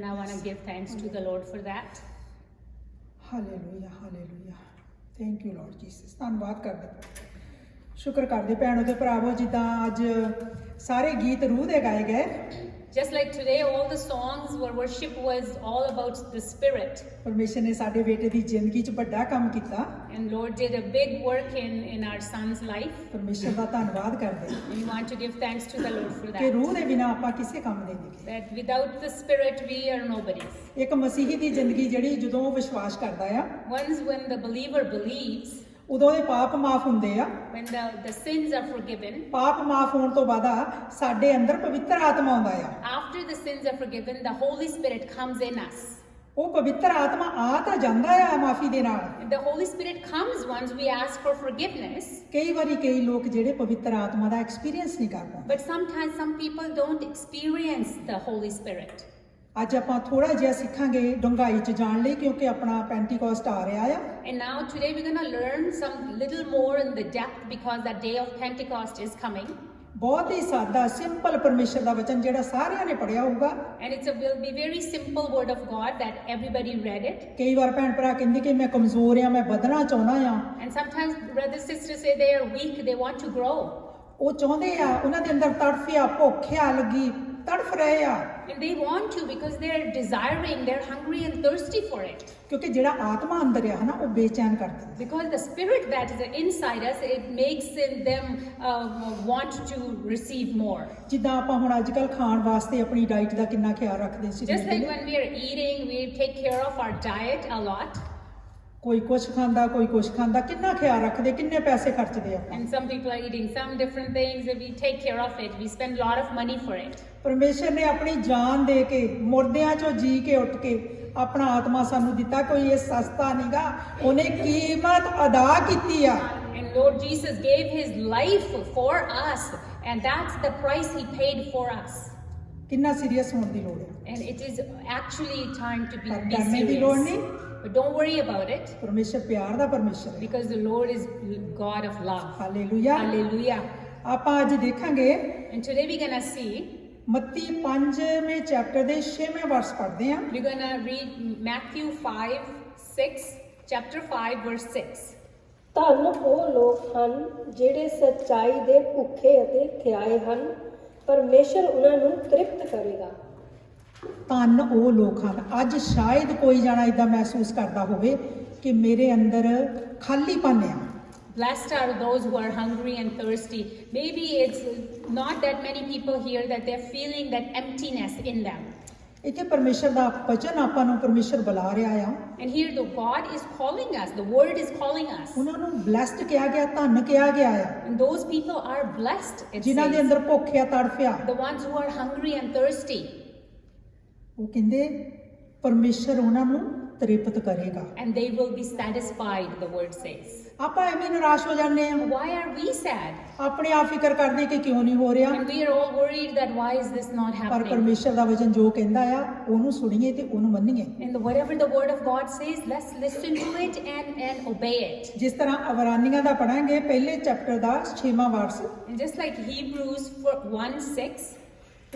And I want to give thanks to the Lord for that. Hallelujah hallelujah thank you Lord Jesus ਧੰਨਵਾਦ ਕਰਦੇ ਸ਼ੁਕਰ ਕਰਦੇ ਭੈਣੋ ਤੇ ਭਰਾਵੋ ਜਿੱਦਾਂ ਅੱਜ ਸਾਰੇ ਗੀਤ ਰੂਹ ਦੇ ਗਾਏ ਗਏ Just like today, all the songs where worship was all about the Spirit. ਪਰਮੇਸ਼ਰ ਨੇ ਸਾਡੇ ਬੇਟੇ ਦੀ ਜ਼ਿੰਦਗੀ 'ਚ ਵੱਡਾ ਕੰਮ ਕੀਤਾ And Lord did a big work in our son's life. ਪਰਮੇਸ਼ਰ ਦਾ ਧੰਨਵਾਦ ਕਰਦੇ And we want to give thanks to the Lord for ਕਿ that. ਰੂਹ ਦੇ ਬਿਨਾਂ ਆਪਾਂ ਕਿਸੇ ਕੰਮ ਦੇ ਨਹੀਂ That without the Spirit, we are nobodies. ਇੱਕ ਮਸੀਹੀ ਦੀ ਜ਼ਿੰਦਗੀ ਜਿਹੜੀ ਜਦੋਂ ਉਹ ਵਿਸ਼ਵਾਸ ਕਰਦਾ ਆ Once when the believer believes, ਉਦੋਂ ਦੇ ਪਾਪ ਮਾਫ ਹੁੰਦੇ ਆ when the sins are forgiven, ਪਾਪ ਮਾਫ ਹੋਣ ਤੋਂ ਬਾਅਦ ਸਾਡੇ ਅੰਦਰ ਪਵਿੱਤਰ ਆਤਮਾ ਆਉਂਦਾ ਆ after the sins are forgiven, the Holy Spirit comes in us. ਉਹ ਪਵਿੱਤਰ ਆਤਮਾ ਆ ਤਾਂ ਜਾਂਦਾ ਆ ਮਾਫੀ ਦੇ ਨਾਲ And the Holy Spirit comes once we ask for forgiveness. ਕਈ ਵਾਰੀ ਕਈ ਲੋਕ ਜਿਹੜੇ ਪਵਿੱਤਰ ਆਤਮਾ ਦਾ ਐਕਸਪੀਰੀਅੰਸ ਨਹੀਂ ਕਰ ਪਾਉਂਦੇ But sometimes some people don't experience the Holy Spirit. ਅੱਜ ਆਪਾਂ ਥੋੜਾ ਜਿਹਾ ਸਿੱਖਾਂਗੇ ਡੂੰਘਾਈ 'ਚ ਜਾਣ ਲਈ ਕਿਉਂਕਿ ਆਪਣਾ ਪੈਂਟੀਕੋਸਟ ਆ ਰਿਹਾ ਆ And now today we're going to learn some little more in the depth because that day of Pentecost is coming. ਬਹੁਤ ਹੀ ਸਾਦਾ ਸਿੰਪਲ ਪਰਮੇਸ਼ਰ ਦਾ ਵਚਨ ਜਿਹੜਾ ਸਾਰਿਆਂ ਨੇ ਪੜਿਆ ਹੋਊਗਾ And will be very simple word of God that everybody read it. ਕਈ ਵਾਰ ਭੈਣ ਭਰਾ ਕਹਿੰਦੇ ਕਿ ਮੈਂ ਕਮਜ਼ੋਰ ਆ ਮੈਂ ਵਧਣਾ ਚਾਹੁੰਦਾ ਆ And sometimes brothers sisters say they are weak, they want to grow. ਉਹ ਚਾਹੁੰਦੇ ਆ ਉਹਨਾਂ ਦੇ ਅੰਦਰ ਤੜਫ ਆ ਭੁੱਖ ਆ ਲੱਗੀ ਤੜਫ ਰਹੇ ਆ And they want to because they're desiring, they're hungry and thirsty for it. ਕਿਉਂਕਿ ਜਿਹੜਾ ਆਤਮਾ ਅੰਦਰ ਆ ਹਨਾ ਉਹ ਬੇਚੈਨ ਕਰ ਦਿੰਦਾ Because the spirit that is inside us, it makes them want to receive more. ਜਿੱਦਾਂ ਆਪਾਂ ਹੁਣ ਅੱਜ ਕੱਲ ਖਾਣ ਵਾਸਤੇ ਆਪਣੀ ਡਾਈਟ ਦਾ ਕਿੰਨਾ ਖਿਆਲ ਰੱਖਦੇ ਸੀ Just like when we are eating, we take care of our diet a lot. ਕੋਈ ਕੁਛ ਖਾਂਦਾ ਕੋਈ ਕੁਛ ਖਾਂਦਾ ਕਿੰਨਾ ਖਿਆਲ ਰੱਖਦੇ ਕਿੰਨੇ ਪੈਸੇ ਖਰਚਦੇ ਆਪਾਂ And some people are eating some different things and we take care of it. We spend a lot of money for it. ਪਰਮੇਸ਼ਰ ਨੇ ਆਪਣੀ ਜਾਨ ਦੇ ਕੇ ਮੁਰਦਿਆਂ ਚੋਂ ਜੀ ਕੇ ਉੱਠ ਕੇ ਆਪਣਾ ਆਤਮਾ ਸਾਨੂੰ ਦਿੱਤਾ ਕੋਈ ਇਹ ਸਸਤਾ ਨਹੀਂਗਾ ਉਹਨੇ ਕੀਮਤ ਅਦਾ ਕੀਤੀ ਆ And Lord Jesus gave his life for us and that's the price he paid for us. ਕਿੰਨਾ ਸੀਰੀਅਸ ਹੋਣ ਦੀ ਲੋੜ ਹੈ And it is actually time to be ਡਰਨੇ ਦੀ ਲੋੜ serious. ਨਹੀਂ But don't worry about it ਪਰਮੇਸ਼ਰ ਪਿਆਰ ਦਾ ਪਰਮੇਸ਼ਰ ਹੈ because the Lord is God of love. Hallelujah Hallelujah. ਆਪਾਂ ਅੱਜ ਦੇਖਾਂਗੇ And today we're going to see, ਮੱਤੀ 5ਵੇਂ ਚੈਪਟਰ ਦੇ 6ਵੇਂ ਵਰਸ ਪੜ੍ਹਦੇ ਹਾਂ we're going to read Matthew 5:6, chapter 5 verse 6. ਧੰਨ ਉਹ ਲੋਕ ਹਨ ਜਿਹੜੇ ਸੱਚਾਈ ਦੇ ਭੁੱਖੇ ਅਤੇ ਥਿਆਏ ਹਨ ਪਰਮੇਸ਼ਰ ਉਹਨਾਂ ਨੂੰ ਤ੍ਰਿਪਤ ਕਰੇਗਾ ਧੰਨ ਉਹ ਲੋਕ ਹਨ ਅੱਜ ਸ਼ਾਇਦ ਕੋਈ ਜਾਣਾ ਇਦਾਂ ਮਹਿਸੂਸ ਕਰਦਾ ਹੋਵੇ ਕਿ ਮੇਰੇ ਅੰਦਰ ਖਾਲੀਪਨ ਆ Blessed are those who are hungry and thirsty. Maybe it's not that many people here that they're feeling that emptiness in them. ਇੱਥੇ ਪਰਮੇਸ਼ਰ ਦਾ ਵਚਨ ਆਪਾਂ ਨੂੰ ਪਰਮੇਸ਼ਰ ਬੁਲਾ ਰਿਹਾ ਆ And here the God is calling us, the word is calling us. ਉਹਨਾਂ ਨੂੰ ਬਲੈਸਡ ਕਿਹਾ ਗਿਆ ਧੰਨ ਕਿਹਾ ਗਿਆ ਆ And those people are blessed, it ਜਿਨ੍ਹਾਂ ਦੇ says. ਅੰਦਰ ਭੁੱਖ ਆ ਤੜਫ ਆ The ones who are hungry and thirsty. ਉਹ ਕਹਿੰਦੇ ਪਰਮੇਸ਼ਰ ਉਹਨਾਂ ਨੂੰ ਤ੍ਰਿਪਤ ਕਰੇਗਾ And they will be satisfied, the word says. ਆਪਾਂ ਐਵੇਂ ਨਿਰਾਸ਼ ਹੋ ਜਾਂਦੇ ਆ Why are we sad? ਆਪਣੇ ਆਪ ਫਿਕਰ ਕਰਦੇ ਕਿ ਕਿਉਂ ਨਹੀਂ ਹੋ ਰਿਹਾ And we are all worried that why is this not ਪਰ happening? ਪਰਮੇਸ਼ਰ ਦਾ ਵਚਨ ਜੋ ਕਹਿੰਦਾ ਆ ਉਹਨੂੰ ਸੁਣੀਏ ਤੇ ਉਹਨੂੰ ਮੰਨੀਏ And whatever the word of God says, let's listen to it and obey it. ਜਿਸ ਤਰ੍ਹਾਂ ਅਬਰਾਨੀਆਂ ਦਾ ਪੜਾਂਗੇ ਪਹਿਲੇ ਚੈਪਟਰ ਦਾ 6ਵਾਂ verse And just like Hebrews 1:6,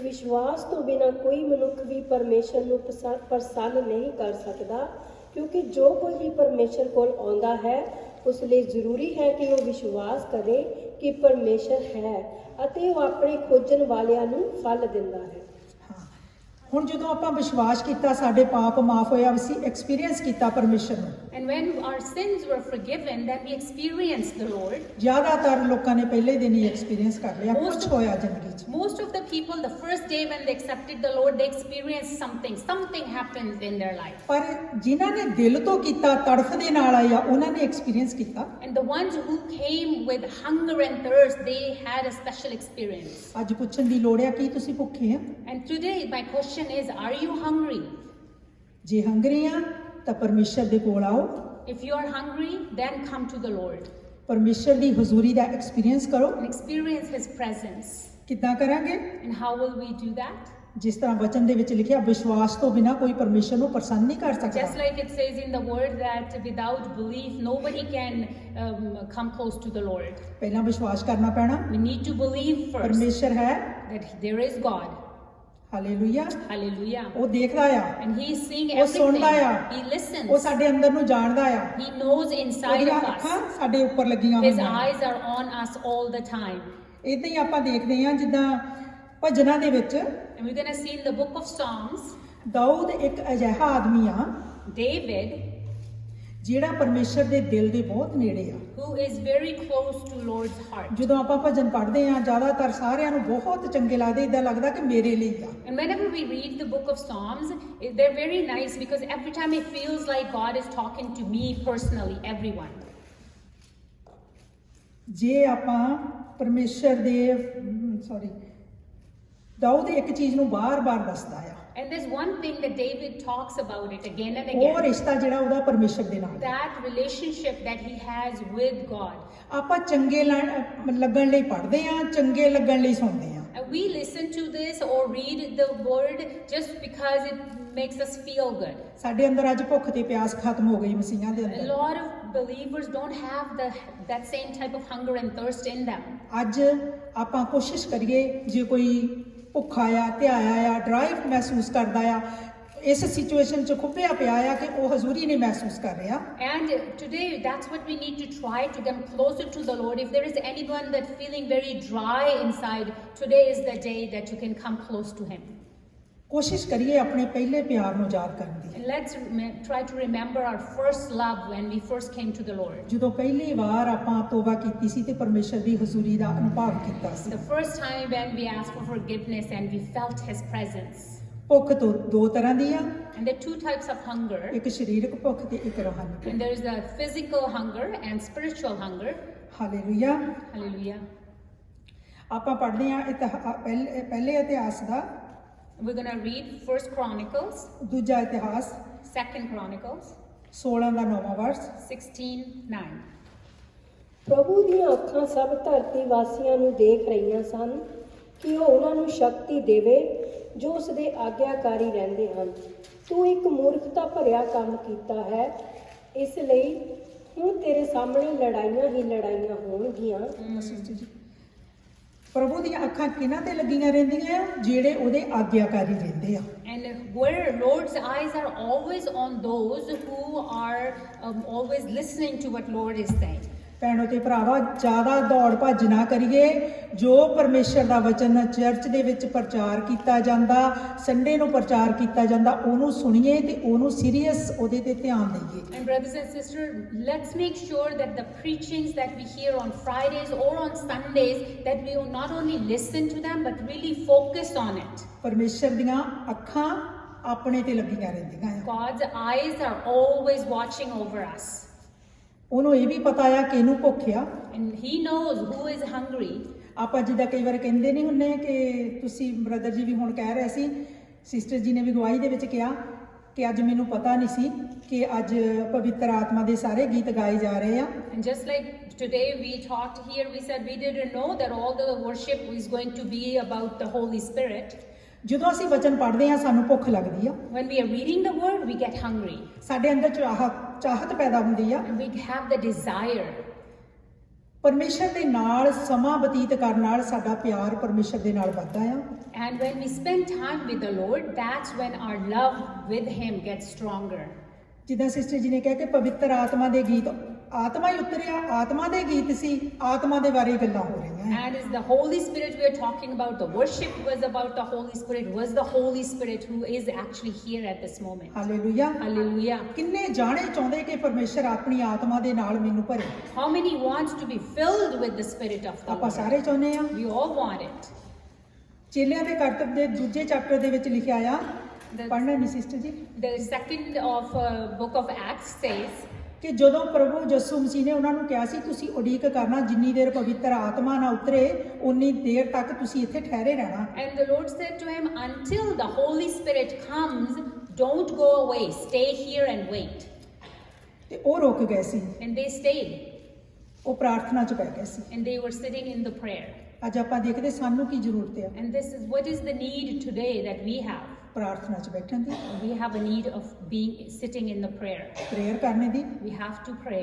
ਵਿਸ਼ਵਾਸ ਤੋਂ ਬਿਨਾਂ ਕੋਈ ਮਨੁੱਖ ਵੀ ਪਰਮੇਸ਼ਰ ਨੂੰ ਪ੍ਰਸੰਨ ਨਹੀਂ ਕਰ ਸਕਦਾ ਕਿਉਂਕਿ ਜੋ ਕੋਈ ਵੀ ਪਰਮੇਸ਼ਰ ਕੋਲ ਆਉਂਦਾ ਹੈ ਉਸ ਲਈ ਜ਼ਰੂਰੀ ਹੈ ਕਿ ਉਹ ਵਿਸ਼ਵਾਸ ਕਰੇ ਕਿ ਪਰਮੇਸ਼ਰ ਹੈ ਅਤੇ ਉਹ ਆਪਣੇ ਖੋਜਣ ਵਾਲਿਆਂ ਨੂੰ ਫਲ ਦਿੰਦਾ ਹੈ ਹਾਂ ਹੁਣ ਜਦੋਂ ਆਪਾਂ ਵਿਸ਼ਵਾਸ ਕੀਤਾ ਸਾਡੇ ਪਾਪ ਮਾਫ ਹੋਇਆ ਅਸੀਂ ਐਕਸਪੀਰੀਅੰਸ ਕੀਤਾ ਪਰਮੇਸ਼ਰ ਨੂੰ and when our sins were forgiven, then we experienced the Lord. ਜ਼ਿਆਦਾਤਰ ਲੋਕਾਂ ਨੇ ਪਹਿਲੇ ਦਿਨ ਹੀ ਐਕਸਪੀਰੀਅੰਸ ਕਰ ਲਿਆ ਕੁਝ ਹੋਇਆ ਜ਼ਿੰਦਗੀ 'ਚ Most of the people, the first day when they accepted the Lord, they experienced something happened in their life. ਪਰ ਜਿਨ੍ਹਾਂ ਨੇ ਦਿਲ ਤੋਂ ਕੀਤਾ ਤੜਫ ਦੇ ਨਾਲ ਆਇਆ ਉਹਨਾਂ ਨੇ ਐਕਸਪੀਰੀਅੰਸ ਕੀਤਾ And the ones who came with hunger and thirst, they had a special experience. ਅੱਜ ਪੁੱਛਣ ਦੀ ਲੋੜ ਆ ਕੀ ਤੁਸੀਂ ਭੁੱਖੇ ਆ And today my question is, are you hungry? ਜੇ ਹੰਗਰੀ ਆ ਤਾਂ ਪਰਮੇਸ਼ਰ ਦੇ ਕੋਲ ਆਓ If you are hungry, then come to the Lord ਪਰਮੇਸ਼ਰ ਦੀ ਹਜ਼ੂਰੀ ਦਾ ਐਕਸਪੀਰੀਅੰਸ ਕਰੋ and experience His presence. ਕਿੱਦਾਂ ਕਰਾਂਗੇ And how will we do that? ਜਿਸ ਤਰ੍ਹਾਂ ਵਚਨ ਦੇ ਵਿੱਚ ਲਿਖਿਆ ਵਿਸ਼ਵਾਸ ਤੋਂ ਬਿਨਾ ਕੋਈ ਪਰਮੇਸ਼ਰ ਨੂੰ ਪ੍ਰਸੰਨ ਨਹੀਂ ਕਰ ਸਕਦਾ Just like it says in the word that without belief, nobody can come close to the Lord. ਪਹਿਲਾਂ ਵਿਸ਼ਵਾਸ ਕਰਨਾ ਪੈਣਾ We need to believe first ਪਰਮੇਸ਼ਰ ਹੈ that there is God. Hallelujah. Hallelujah. ਉਹ ਦੇਖਦਾ ਆ, And He is seeing ਉਹ ਸੁਣਦਾ everything. ਆ, He ਉਹ listens. ਸਾਡੇ ਅੰਦਰ ਨੂੰ ਜਾਣਦਾ ਆ। He knows inside ਉਹਦੀਆਂ of ਅੱਖਾਂ us. ਸਾਡੇ ਉੱਪਰ ਲੱਗੀਆਂ His ਹੋਈਆਂ। eyes are on us all the time. ਇਦਾਂ ਹੀ ਆਪਾਂ ਦੇਖਦੇ ਹਾਂ ਜਿੱਦਾਂ ਭਜਨਾਂ ਦੇ ਵਿੱਚ And we're going to see in the book of Psalms, Dawood ਇੱਕ ਅਜਿਹਾ ਆਦਮੀ ਆ David, ਜਿਹੜਾ ਪਰਮੇਸ਼ਰ ਦੇ ਦਿਲ ਦੇ ਬਹੁਤ ਨੇੜੇ ਆ। who is very close to Lord's heart. ਜਦੋਂ ਆਪਾਂ ਭਜਨ ਪੜ੍ਹਦੇ ਆ ਜ਼ਿਆਦਾਤਰ ਸਾਰਿਆਂ ਨੂੰ ਬਹੁਤ ਚੰਗੇ ਲੱਗਦੇ, ਇਦਾਂ ਲੱਗਦਾ ਕਿ ਮੇਰੇ ਲਈ ਆ। And whenever we read the book of Psalms, they're very nice because every time it feels like God is talking to me personally, everyone. ਜੇ ਆਪਾਂ ਪਰਮੇਸ਼ਰ ਦੇ ਦਾਊਦ ਇੱਕ ਚੀਜ਼ ਨੂੰ ਬਾਰ-ਬਾਰ ਦੱਸਦਾ ਆ, And there's one thing that David talks about it again and ਉਹ again. ਰਿਸ਼ਤਾ ਜਿਹੜਾ ਉਹਦਾ ਪਰਮੇਸ਼ਰ ਦੇ ਨਾਲ ਆ। That relationship that he has with God. ਆਪਾਂ ਚੰਗੇ ਲੱਗਣ ਲਈ ਪੜ੍ਹਦੇ ਆ, ਚੰਗੇ ਲੱਗਣ ਲਈ ਸੁਣਦੇ ਆ। And we listen to this or read the word just because it makes us feel good. ਸਾਡੇ ਅੰਦਰ ਅੱਜ ਭੁੱਖ ਤੇ ਪਿਆਸ ਖਤਮ ਹੋ ਗਈ ਮਸੀਹਾਂ ਦੇ A ਅੰਦਰ। lot of believers don't have that same type of hunger and thirst in them. ਅੱਜ ਆਪਾਂ ਕੋਸ਼ਿਸ਼ ਕਰੀਏ, ਜੇ ਕੋਈ ਭੁੱਖਾ ਆ, ਧਿਆਇਆ ਆ, ਡਰਾਈਵ ਮਹਿਸੂਸ ਕਰਦਾ ਆ, ਇਸ ਸਿਚੁਏਸ਼ਨ 'ਚ ਖੁੱਭਿਆ ਪਿਆ ਆ ਕਿ ਉਹ ਹਜ਼ੂਰੀ ਨਹੀਂ ਮਹਿਸੂਸ ਕਰ ਰਿਹਾ। And today, that's what we need to try to come closer to the Lord. If there is anyone that's feeling very dry inside, today is the day that you can come close to Him. ਕੋਸ਼ਿਸ਼ ਕਰੀਏ ਆਪਣੇ ਪਹਿਲੇ ਪਿਆਰ ਨੂੰ ਯਾਦ ਕਰਨ ਦੀ। And let's try to remember our first love when we first came to the Lord. ਜਦੋਂ ਪਹਿਲੀ ਵਾਰ ਆਪਾਂ ਤੋਬਾ ਕੀਤੀ ਸੀ ਤੇ ਪਰਮੇਸ਼ਰ ਦੀ ਹਜ਼ੂਰੀ ਦਾ ਅਨੁਭਵ ਕੀਤਾ ਸੀ। The first time when we asked for forgiveness and we felt His presence. ਭੁੱਖ ਤੋਂ ਦੋ ਤਰ੍ਹਾਂ ਦੀ ਆ, And there are two types of hunger. ਇੱਕ ਸਰੀਰਕ ਭੁੱਖ ਤੇ ਇੱਕ ਰੂਹਾਨੀ And there is the physical hunger and spiritual hunger. ਭੁੱਖ। ਹਾਲੇਲੂਇਆ। Hallelujah. ਆਪਾਂ ਪੜ੍ਹਦੇ ਆ ਪਹਿਲੇ ਇਤਿਹਾਸ ਦਾ, We're going to read First Chronicles, ਦੂਜਾ ਇਤਿਹਾਸ Second Chronicles, 16 ਦਾ 9ਵਾਂ ਵਰਸ। 16:9. ਪ੍ਰਭੂ ਦੀਆਂ ਅੱਖਾਂ ਸਭ ਧਰਤੀ ਵਾਸੀਆਂ ਨੂੰ ਦੇਖ ਰਹੀਆਂ ਸਨ ਕਿ ਉਹ ਉਹਨਾਂ ਨੂੰ ਸ਼ਕਤੀ ਦੇਵੇ ਜੋ ਉਸ ਦੇ ਆਗਿਆਕਾਰੀ ਰਹਿੰਦੇ ਹਨ। ਤੂੰ ਇੱਕ ਮੂਰਖਤਾ ਭਰਿਆ ਕੰਮ ਕੀਤਾ ਹੈ, ਇਸ ਲਈ ਹੁਣ ਤੇਰੇ ਸਾਹਮਣੇ ਲੜਾਈਆਂ ਹੀ ਲੜਾਈਆਂ ਹੋਣਗੀਆਂ। ਪ੍ਰਭੂ ਦੀਆਂ ਅੱਖਾਂ ਕਿਹਨਾਂ ਤੇ ਲੱਗੀਆਂ ਰਹਿੰਦੀਆਂ ਆ? ਜਿਹੜੇ ਉਹਦੇ ਆਗਿਆਕਾਰੀ ਰਹਿੰਦੇ ਆ। And where Lord's eyes are always on those who are always listening to what Lord is saying. ਭੈਣੋ ਤੇ ਭਰਾਵਾ, ਜ਼ਿਆਦਾ ਦੌੜ ਭੱਜ ਨਾ ਕਰੀਏ। ਜੋ ਪਰਮੇਸ਼ਰ ਦਾ ਵਚਨ ਚਰਚ ਦੇ ਵਿੱਚ ਪ੍ਰਚਾਰ ਕੀਤਾ ਜਾਂਦਾ, ਸੰਡੇ ਨੂੰ ਪ੍ਰਚਾਰ ਕੀਤਾ ਜਾਂਦਾ, ਉਹਨੂੰ ਸੁਣੀਏ ਤੇ ਉਹਨੂੰ ਸੀਰੀਅਸ ਉਹਦੇ ਤੇ ਧਿਆਨ ਦਈਏ। And brothers and sisters, let's make sure that the preachings that we hear on Fridays or on Sundays, that we will not only listen to them but really focus on it. ਪਰਮੇਸ਼ਰ ਦੀਆਂ ਅੱਖਾਂ ਆਪਣੇ ਤੇ ਲੱਗੀਆਂ ਰਹਿੰਦੀਆਂ ਆ। God's eyes are always watching over us. ਉਹਨੂੰ ਇਹ ਵੀ ਪਤਾ ਆ ਕਿ ਇਹਨੂੰ ਭੁੱਖ ਆ। And He knows who is hungry. ਆਪਾਂ ਜਿੱਦਾਂ ਕਈ ਵਾਰ ਕਹਿੰਦੇ ਨਹੀਂ ਹੁੰਦੇ ਕਿ ਤੁਸੀਂ ਬ੍ਰਦਰ ਜੀ ਵੀ ਹੁਣ ਕਹਿ ਰਹੇ ਸੀ, ਸਿਸਟਰ ਜੀ ਨੇ ਵੀ ਗਵਾਹੀ ਦੇ ਵਿੱਚ ਕਿਹਾ ਕਿ ਅੱਜ ਮੈਨੂੰ ਪਤਾ ਨਹੀਂ ਸੀ ਕਿ ਅੱਜ ਪਵਿੱਤਰ ਆਤਮਾ ਦੇ ਸਾਰੇ ਗੀਤ ਗਾਏ ਜਾ ਰਹੇ ਆ। And just like today we talked here, we said we didn't know that all the worship is going to be about the Holy Spirit. ਜਦੋਂ ਅਸੀਂ ਵਚਨ ਪੜ੍ਹਦੇ ਆ ਸਾਨੂੰ ਭੁੱਖ ਲੱਗਦੀ ਆ। When we are reading the word, we get hungry. ਸਾਡੇ ਅੰਦਰ ਚਾਹਤ ਪੈਦਾ ਹੁੰਦੀ ਆ। And we have the desire. ਪਰਮੇਸ਼ਰ ਦੇ ਨਾਲ ਸਮਾਂ ਬਤੀਤ ਕਰਨ ਨਾਲ ਸਾਡਾ ਪਿਆਰ ਪਰਮੇਸ਼ਰ ਦੇ ਨਾਲ ਵੱਧਦਾ ਆ। And when we spend time with the Lord, that's when our love with Him gets stronger. ਜਿੱਦਾਂ ਸਿਸਟਰ ਜੀ ਨੇ ਕਿਹਾ ਕਿ ਪਵਿੱਤਰ ਆਤਮਾ ਦੇ ਗੀਤ, ਆਤਮਾ ਹੀ ਉਤਰਿਆ, ਆਤਮਾ ਦੇ ਗੀਤ ਸੀ, ਆਤਮਾ ਦੇ ਬਾਰੇ ਗੱਲਾਂ ਹੋ ਰਹੀਆਂ। And it's the Holy Spirit we are talking about. The worship was about the Holy Spirit, was the Holy Spirit who is actually here at this moment. Hallelujah. Hallelujah. ਕਿੰਨੇ ਜਾਣੇ ਚਾਹੁੰਦੇ ਕਿ ਪਰਮੇਸ਼ਰ ਆਪਣੀ ਆਤਮਾ ਦੇ ਨਾਲ ਮੈਨੂੰ ਭਰੇ? How many wants to be filled with the Spirit of the ਆਪਾਂ Lord? ਸਾਰੇ ਚਾਹੁੰਦੇ ਆ। We all want it. ਚੇਲਿਆਂ ਦੇ ਕਰਤੱਵ ਦੇ ਦੂਜੇ ਚੈਪਟਰ ਦੇ ਵਿੱਚ ਲਿਖਿਆ ਆ, ਪੜ੍ਹਨਾ ਨਹੀਂ ਸਿਸਟਰ ਜੀ, The second of book of Acts says ਕਿ ਜਦੋਂ ਪ੍ਰਭੂ ਯਿਸੂ ਮਸੀਹ ਨੇ ਉਹਨਾਂ ਨੂੰ ਕਿਹਾ ਸੀ ਤੁਸੀਂ ਉਡੀਕ ਕਰਨਾ, ਜਿੰਨੀ ਦੇਰ ਪਵਿੱਤਰ ਆਤਮਾ ਨਾ ਉਤਰੇ ਉਨੀ ਦੇਰ ਤੱਕ ਤੁਸੀਂ ਇੱਥੇ ਠਹਿਰੇ ਰਹਿਣਾ। And the Lord said to him, until the Holy Spirit comes, don't go away, stay here and wait. ਤੇ ਉਹ ਰੁਕ ਗਏ ਸੀ, And they stayed, ਉਹ ਪ੍ਰਾਰਥਨਾ 'ਚ ਪੈ ਗਏ ਸੀ। and they were sitting in the prayer. ਅੱਜ ਆਪਾਂ ਦੇਖਦੇ ਸਾਨੂੰ ਕੀ ਜ਼ਰੂਰਤ ਆ? And this is what is the need today that we have. ਪ੍ਰਾਰਥਨਾ 'ਚ ਬੈਠਣ ਦੀ, We have a need of sitting in the prayer. Prayer ਕਰਨੇ ਦੀ। We have to pray.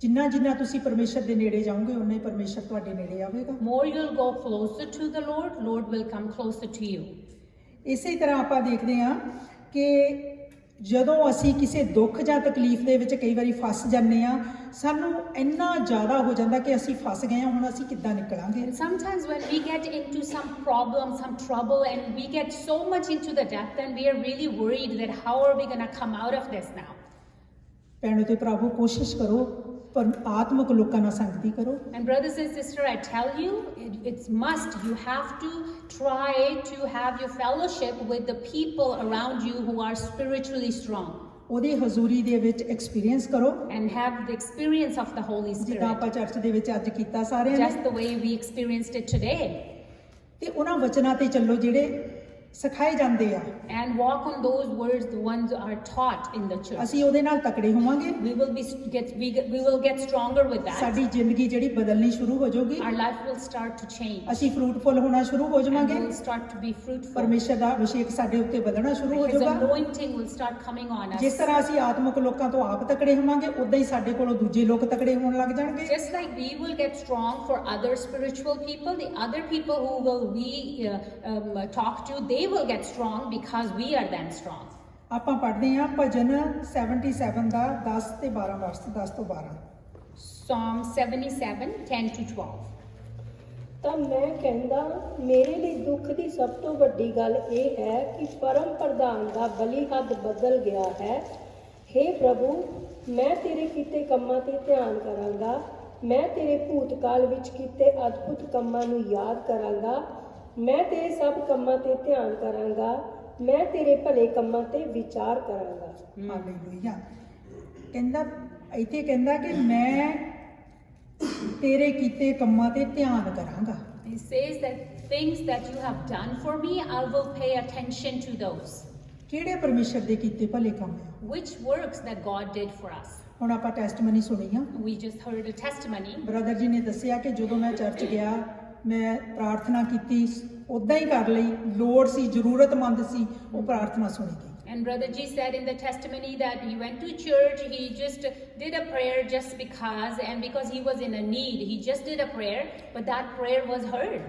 ਜਿੰਨਾ ਜਿੰਨਾ ਤੁਸੀਂ ਪਰਮੇਸ਼ਰ ਦੇ ਨੇੜੇ ਜਾਓਗੇ ਉਨਾ ਹੀ ਪਰਮੇਸ਼ਰ ਤੁਹਾਡੇ ਨੇੜੇ ਆਵੇਗਾ। More you'll go closer to the Lord, Lord will come closer to you. ਇਸੇ ਤਰ੍ਹਾਂ ਆਪਾਂ ਦੇਖਦੇ ਹਾਂ ਕਿ ਜਦੋਂ ਅਸੀਂ ਕਿਸੇ ਦੁੱਖ ਜਾਂ ਤਕਲੀਫ ਦੇ ਵਿੱਚ ਕਈ ਵਾਰੀ ਫਸ ਜਾਂਦੇ ਆ, ਸਾਨੂੰ ਇੰਨਾ ਜ਼ਿਆਦਾ ਹੋ ਜਾਂਦਾ ਕਿ ਅਸੀਂ ਫਸ ਗਏ ਹਾਂ, ਹੁਣ ਅਸੀਂ ਕਿੱਦਾਂ ਨਿਕਲਾਂਗੇ। And sometimes when we get into some problem, some trouble, and we get so much into the depth, then we are really worried that how are we going to come out of this now? ਭੈਣੋ ਤੇ ਭਰਾਵੋ, ਕੋਸ਼ਿਸ਼ ਕਰੋ ਪਰ ਆਤਮਿਕ ਲੋਕਾਂ ਨਾਲ ਸੰਗਤੀ ਕਰੋ। And brothers and sisters, I tell you, it's must. You have to try to have your fellowship with the people around you who are spiritually strong. ਉਹਦੀ ਹਜ਼ੂਰੀ ਦੇ ਵਿੱਚ ਐਕਸਪੀਰੀਅੰਸ ਕਰੋ, And have the experience of the Holy ਜਿੱਦਾਂ ਆਪਾਂ Spirit, church ਦੇ ਵਿੱਚ ਅੱਜ ਕੀਤਾ ਸਾਰਿਆਂ ਨੇ। just the way we experienced it today. ਤੇ ਉਹਨਾਂ ਵਚਨਾਂ ਤੇ ਚੱਲੋ ਜਿਹੜੇ ਸਿਖਾਏ ਜਾਂਦੇ ਆ, And walk on those words, the ones are taught in the church. ਅਸੀਂ ਉਹਦੇ ਨਾਲ ਤਕੜੇ ਹੋਵਾਂਗੇ। We will get stronger with that. ਸਾਡੀ ਜ਼ਿੰਦਗੀ ਜਿਹੜੀ ਬਦਲਣੀ ਸ਼ੁਰੂ ਹੋ ਜਾਊਗੀ, Our life will start to change. ਅਸੀਂ ਫਰੂਟਫੁਲ ਹੋਣਾ ਸ਼ੁਰੂ ਹੋ And ਜਾਵਾਂਗੇ, we'll start to be fruitful. ਪਰਮੇਸ਼ਰ ਦਾ ਅਭਿਸ਼ੇਕ ਸਾਡੇ ਉੱਤੇ ਵਧਣਾ ਸ਼ੁਰੂ ਹੋ His ਜਾਊਗਾ। anointing will start coming on ਜਿਸ us. ਤਰ੍ਹਾਂ ਅਸੀਂ ਆਤਮਿਕ ਲੋਕਾਂ ਤੋਂ ਆਪ ਤਕੜੇ ਹੋਵਾਂਗੇ, ਉਦਾਂ ਹੀ ਸਾਡੇ ਕੋਲੋਂ ਦੂਜੇ ਲੋਕ ਤਕੜੇ ਹੋਣ ਲੱਗ ਜਾਣਗੇ। Just like we will get strong for other spiritual people, the other people who will we talk to, they will get strong because we are then strong. ਆਪਾਂ ਪੜ੍ਹਦੇ ਹਾਂ ਭਜਨ 77 ਦਾ 10 ਤੇ 12 ਵਰਸ, 10 ਤੋਂ 12। Psalm 77, 10 to 12. ਤਾਂ ਮੈਂ ਕਹਿੰਦਾ, ਮੇਰੇ ਲਈ ਦੁੱਖ ਦੀ ਸਭ ਤੋਂ ਵੱਡੀ ਗੱਲ ਇਹ ਹੈ ਕਿ ਪਰਮ ਪ੍ਰਧਾਨ ਦਾ ਬਲੀ ਹੱਦ ਬਦਲ ਗਿਆ ਹੈ। हे ਪ੍ਰਭੂ, ਮੈਂ ਤੇਰੇ ਕੀਤੇ ਕੰਮਾਂ ਤੇ ਧਿਆਨ ਕਰਾਂਗਾ, ਮੈਂ ਤੇਰੇ ਭੂਤਕਾਲ ਵਿੱਚ ਕੀਤੇ ਅਦਭੁਤ ਕੰਮਾਂ ਨੂੰ ਯਾਦ ਕਰਾਂਗਾ, ਮੈਂ ਤੇਰੇ ਸਭ ਕੰਮਾਂ ਤੇ ਧਿਆਨ ਕਰਾਂਗਾ, ਮੈਂ ਤੇਰੇ ਭਲੇ ਕੰਮਾਂ ਤੇ ਵਿਚਾਰ ਕਰਾਂਗਾ। ਹਾਲੇਲੂਇਆ। ਕਹਿੰਦਾ ਇੱਥੇ ਕਹਿੰਦਾ ਕਿ ਮੈਂ ਤੇਰੇ ਕੀਤੇ ਕੰਮਾਂ ਤੇ ਧਿਆਨ ਕਰਾਂਗਾ। He says that things that you have done for me, I will pay attention to those. ਕਿਹੜੇ ਪਰਮੇਸ਼ਰ ਦੇ ਕੀਤੇ ਭਲੇ ਕੰਮ ਆ? Which works that God did for us. ਹੁਣ ਆਪਾਂ ਟੈਸਟਮਨੀ ਸੁਣੀ ਆ। We just heard a testimony. Brother ਜੀ ਨੇ ਦੱਸਿਆ ਕਿ ਜਦੋਂ ਮੈਂ ਚਰਚ ਗਿਆ, ਮੈਂ ਪ੍ਰਾਰਥਨਾ ਕੀਤੀ, ਉਦਾਂ ਹੀ ਕਰ ਲਈ, ਲੋੜ ਸੀ, ਜ਼ਰੂਰਤਮੰਦ ਸੀ, ਉਹ ਪ੍ਰਾਰਥਨਾ ਸੁਣੀ ਗਈ। And Brother G said in the testimony that he went to church, he just did a prayer just because, and because he was in a need, he just did a prayer, but that prayer was heard.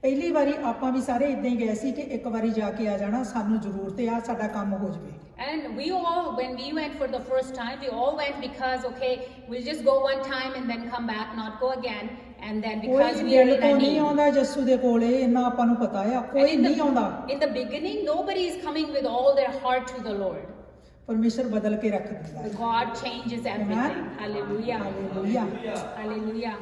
ਪਹਿਲੀ ਵਾਰੀ ਆਪਾਂ ਵੀ ਸਾਰੇ ਇਦਾਂ ਹੀ ਗਏ ਸੀ ਕਿ ਇੱਕ ਵਾਰੀ ਜਾ ਕੇ ਆ ਜਾਣਾ, ਸਾਨੂੰ ਜ਼ਰੂਰਤ ਆ, ਸਾਡਾ ਕੰਮ ਹੋ ਜਾਵੇ। And we all, when we went for the first time, we all went because, okay, we'll just go one time and then come back, not go again. And then because ਕੋਈ we are ਦਿਲ in ਤੋਂ a ਨਹੀਂ need. ਆਉਂਦਾ ਯਿਸੂ ਦੇ ਕੋਲੇ, ਇੰਨਾ ਆਪਾਂ ਨੂੰ ਪਤਾ ਆ, And ਕੋਈ ਨਹੀਂ ਆਉਂਦਾ। in the beginning, nobody is coming with all their heart to the Lord. ਪਰਮੇਸ਼ਰ ਬਦਲ ਕੇ ਰੱਖ ਦਿੰਦਾ ਹੈ। God changes everything. Hallelujah. Hallelujah. Hallelujah.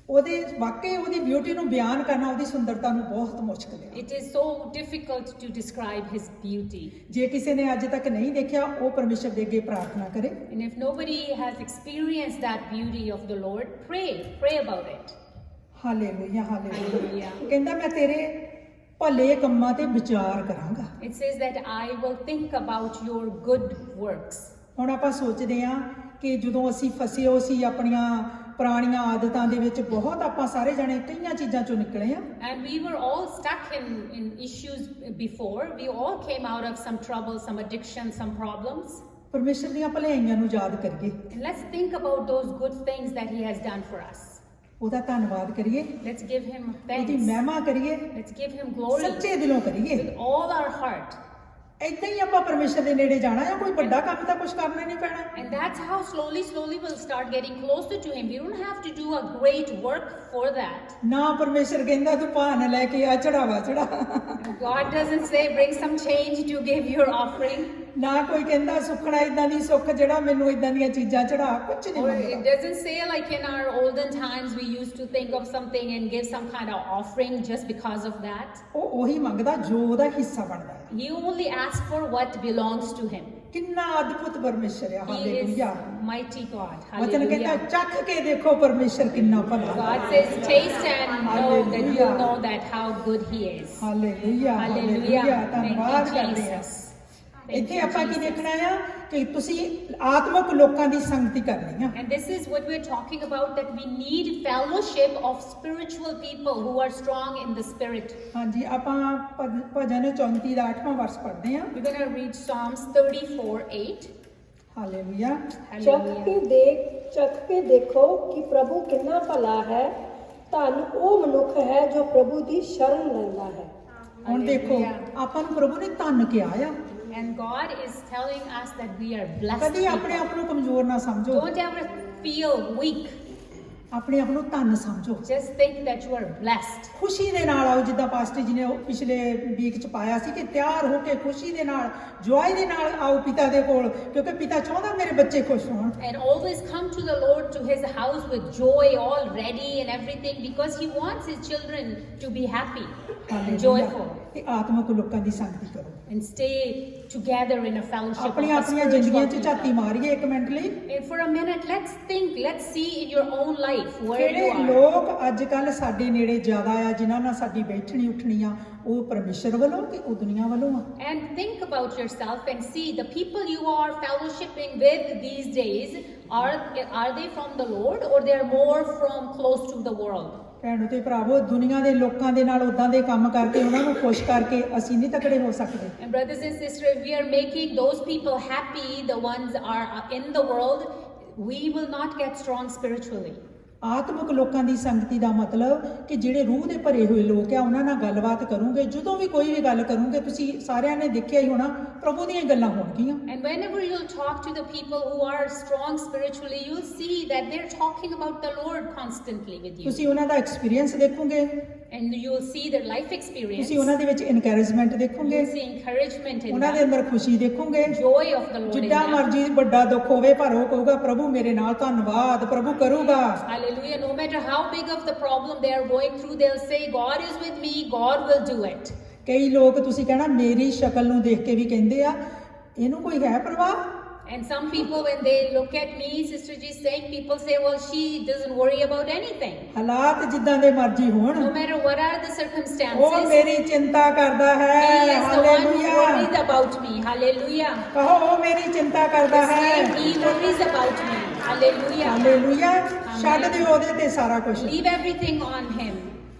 ਉਹਦੇ ਵਾਕਈ ਉਹਦੀ ਬਿਊਟੀ ਨੂੰ ਬਿਆਨ ਕਰਨਾ, ਉਹਦੀ ਸੁੰਦਰਤਾ ਨੂੰ ਬਹੁਤ ਮੁਸ਼ਕਲ ਹੈ। It is so difficult to describe His beauty. ਜੇ ਕਿਸੇ ਨੇ ਅੱਜ ਤੱਕ ਨਹੀਂ ਦੇਖਿਆ, ਉਹ ਪਰਮੇਸ਼ਰ ਦੇ ਅੱਗੇ ਪ੍ਰਾਰਥਨਾ ਕਰੇ। And if nobody has experienced that beauty of the Lord, pray about it. Hallelujah, hallelujah. Hallelujah. ਕਹਿੰਦਾ ਮੈਂ ਤੇਰੇ ਭਲੇ ਕੰਮਾਂ ਤੇ ਵਿਚਾਰ ਕਰਾਂਗਾ। It says that I will think about your good works. ਹੁਣ ਆਪਾਂ ਸੋਚਦੇ ਹਾਂ ਕਿ ਜਦੋਂ ਅਸੀਂ ਫਸੇ ਹੋ ਸੀ ਆਪਣੀਆਂ ਪੁਰਾਣੀਆਂ ਆਦਤਾਂ ਦੇ ਵਿੱਚ, ਬਹੁਤ ਆਪਾਂ ਸਾਰੇ ਜਣੇ ਕਈਆਂ ਚੀਜ਼ਾਂ ਚੋਂ ਨਿਕਲੇ ਆ। And we were all stuck in issues before. We all came out of some trouble, some addiction, some problems. ਪਰਮੇਸ਼ਰ ਦੀਆਂ ਭਲਾਈਆਂ ਨੂੰ ਯਾਦ ਕਰੀਏ, And let's think about those good things that He has done for us. ਉਹਦਾ ਧੰਨਵਾਦ ਕਰੀਏ, Let's give Him ਉਹਦੀ thanks. ਮਹਿਮਾ ਕਰੀਏ, Let's give Him glory ਸੱਚੇ ਦਿਲੋਂ ਕਰੀਏ। with all our heart. ਏਦਾਂ ਹੀ ਆਪਾਂ ਪਰਮੇਸ਼ਰ ਦੇ ਨੇੜੇ ਜਾਣਾ ਆ, ਕੋਈ ਵੱਡਾ ਕੰਮ ਤਾਂ ਕੁਝ ਕਰਨਾ ਨਹੀਂ ਪੈਣਾ। And that's how slowly we'll start getting closer to Him. We don't have to do a great work for that. ਨਾ ਪਰਮੇਸ਼ਰ ਕਹਿੰਦਾ ਤੂੰ ਭਾਨ ਲੈ ਕੇ ਆ, ਚੜਾਵਾ ਚੜਾ। God doesn't say bring some change to give your offering. ਨਾ ਕੋਈ ਕਹਿੰਦਾ ਸੁੱਖਣਾ ਇਦਾਂ ਦੀ ਸੁੱਖ ਜਿਹੜਾ ਮੈਨੂੰ ਇਦਾਂ ਦੀਆਂ ਚੀਜ਼ਾਂ ਚੜਾ, ਕੁਝ ਨਹੀਂ Or it ਮੰਗਦਾ। doesn't say like in our olden times we used to think of something and give some kind of offering just because of that. ਉਹ ਉਹੀ ਮੰਗਦਾ ਜੋ ਉਹਦਾ ਹਿੱਸਾ ਬਣਦਾ ਹੈ। He only asks for what belongs to Him. ਕਿੰਨਾ ਅਦਭੁਤ ਪਰਮੇਸ਼ਰ ਹੈ। He is hallelujah. mighty God. ਵਚਨ ਕਹਿੰਦਾ Hallelujah. ਚੱਖ ਕੇ ਦੇਖੋ ਪਰਮੇਸ਼ਰ ਕਿੰਨਾ ਭਲਾ। God says taste and know that Hallelujah. you'll know that how good He is. Hallelujah, Hallelujah. Hallelujah. ਧੰਨਵਾਦ Thank you, ਕਰਦੇ ਹਾਂ। Jesus. Thank ਇੱਥੇ you, ਆਪਾਂ ਕੀ Jesus. ਦੇਖਣਾ ਆ ਕਿ ਤੁਸੀਂ ਆਤਮਿਕ ਲੋਕਾਂ ਦੀ ਸੰਗਤੀ ਕਰਨੀ ਆ। And this is what we're talking about, that we need fellowship of spiritual people who are strong in the spirit. ਹਾਂਜੀ, ਆਪਾਂ ਭਜਨ 34 ਦਾ 8ਵਾਂ ਵਰਸ ਪੜ੍ਹਦੇ ਹਾਂ। We're going to read Psalms 34:8. Hallelujah. ਚੱਖ ਕੇ ਦੇਖੋ ਕਿ ਪ੍ਰਭੂ ਕਿੰਨਾ ਭਲਾ ਹੈ। ਧੰਨ ਉਹ ਮਨੁੱਖ ਹੈ ਜੋ ਪ੍ਰਭੂ ਦੀ ਸ਼ਰਨ ਲੈਂਦਾ ਹੈ। ਹੁਣ ਦੇਖੋ Hallelujah. ਆਪਾਂ ਨੂੰ ਪ੍ਰਭੂ ਨੇ ਧੰਨ ਕਿਹਾ ਆ। And God is telling us that we are blessed ਕਦੀ ਆਪਣੇ people. ਆਪ ਨੂੰ ਕਮਜ਼ੋਰ ਨਾ ਸਮਝੋ, Don't ever feel weak. ਆਪਣੇ ਆਪ ਨੂੰ ਧੰਨ ਸਮਝੋ। Just think that you are blessed. ਖੁਸ਼ੀ ਦੇ ਨਾਲ ਆਓ, ਜਿੱਦਾਂ ਪਾਸਟਰ ਜੀ ਨੇ ਉਹ ਪਿਛਲੇ ਵੀਕ ਚ ਪਾਇਆ ਸੀ ਕਿ ਤਿਆਰ ਹੋ ਕੇ ਖੁਸ਼ੀ ਦੇ ਨਾਲ ਜੋਆਈ ਦੇ ਨਾਲ ਆਓ ਪਿਤਾ ਦੇ ਕੋਲ, ਕਿਉਂਕਿ ਪਿਤਾ ਚਾਹੁੰਦਾ ਮੇਰੇ ਬੱਚੇ ਖੁਸ਼ ਹੋਣ। And always come to the Lord, to his house with joy, all ready and everything, because he wants his children to be happy and joyful. ਤੇ ਆਤਮਿਕ ਲੋਕਾਂ ਦੀ ਸੰਗਤੀ ਕਰੋ। And stay together in a fellowship of ਆਪਣੀਆਂ a ਆਪਣੀਆਂ ਜ਼ਿੰਦਗੀਆਂ 'ਚ spiritual ਝਾਤੀ people. ਮਾਰੀਏ ਇੱਕ ਮਿੰਟ ਲਈ। And for a minute, let's think, let's see in your own life where you ਕਿਹੜੇ are. ਲੋਕ ਅੱਜ ਕੱਲ ਸਾਡੇ ਨੇੜੇ ਜ਼ਿਆਦਾ ਆ, ਜਿਨ੍ਹਾਂ ਨਾਲ ਸਾਡੀ ਬੈਠਣੀ ਉੱਠਣੀ ਆ, ਉਹ ਪਰਮੇਸ਼ਰ ਵੱਲੋਂ ਕਿ ਉਹ ਦੁਨੀਆ ਵੱਲੋਂ ਆ। And think about yourself and see the people you are fellowshipping with these days, are they from the Lord, or they are more from close to the world? ਭੈਣੋ ਤੇ ਭਰਾਵੋ, ਦੁਨੀਆ ਦੇ ਲੋਕਾਂ ਦੇ ਨਾਲ ਉਦਾਂ ਦੇ ਕੰਮ ਕਰਕੇ ਉਹਨਾਂ ਨੂੰ ਖੁਸ਼ ਕਰਕੇ ਅਸੀਂ ਨਹੀਂ ਤਕੜੇ ਹੋ ਸਕਦੇ। And brothers and sisters, if we are making those people happy, the ones are in the world, we will not get strong spiritually. ਆਤਮਿਕ ਲੋਕਾਂ ਦੀ ਸੰਗਤੀ ਦਾ ਮਤਲਬ ਕਿ ਜਿਹੜੇ ਰੂਹ ਦੇ ਭਰੇ ਹੋਏ ਲੋਕ ਆ, ਉਹਨਾਂ ਨਾਲ ਗੱਲਬਾਤ ਕਰੋਗੇ। ਜਦੋਂ ਵੀ ਕੋਈ ਵੀ ਗੱਲ ਕਰੋਗੇ, ਤੁਸੀਂ ਸਾਰਿਆਂ ਨੇ ਦੇਖਿਆ ਹੀ ਹੋਣਾ, ਪ੍ਰਭੂ ਦੀਆਂ ਗੱਲਾਂ ਹੋਣਗੀਆਂ। And whenever you'll talk to the people who are strong spiritually, you'll see that they're talking about the Lord constantly with you. ਤੁਸੀਂ ਉਹਨਾਂ ਦਾ ਐਕਸਪੀਰੀਅੰਸ ਦੇਖੋਗੇ, And you'll see their life experience. ਤੁਸੀਂ ਉਹਨਾਂ ਦੇ ਵਿੱਚ ਇਨਕਰੇਜਮੈਂਟ ਦੇਖੋਗੇ, You'll see encouragement in ਉਹਨਾਂ ਦੇ them, ਅੰਦਰ ਖੁਸ਼ੀ ਦੇਖੋਗੇ। joy of the Lord in ਜਿੱਡਾ them. ਮਰਜੀ ਵੱਡਾ ਦੁੱਖ ਹੋਵੇ, ਪਰ ਉਹ ਕਹੂਗਾ ਪ੍ਰਭੂ ਮੇਰੇ ਨਾਲ, ਧੰਨਵਾਦ ਪ੍ਰਭੂ ਕਰੂਗਾ। Hallelujah. No matter how big of the problem they are going through, they'll say, God is with me, God will do it. ਕਈ ਲੋਕ ਤੁਸੀਂ ਕਹਿਣਾ ਮੇਰੀ ਸ਼ਕਲ ਨੂੰ ਦੇਖ ਕੇ ਵੀ ਕਹਿੰਦੇ ਆ, ਇਹਨੂੰ ਕੋਈ ਹੈ ਪਰਵਾਹ। And some people, when they look at me, Sister G saying, people say, well, she doesn't worry about anything. ਹਾਲਾਤ ਜਿੱਦਾਂ ਦੇ ਮਰਜੀ ਹੋਣ, No matter what are the circumstances, ਉਹ ਮੇਰੀ ਚਿੰਤਾ ਕਰਦਾ ਹੈ। He is the one who hallelujah. worries about me. Hallelujah. ਕਹੋ ਉਹ ਮੇਰੀ ਚਿੰਤਾ ਕਰਦਾ The ਹੈ। same He worries about me. Hallelujah. Hallelujah. ਛੱਡ ਦਿਓ ਉਹਦੇ ਤੇ ਸਾਰਾ ਕੁਝ। Leave everything on Him.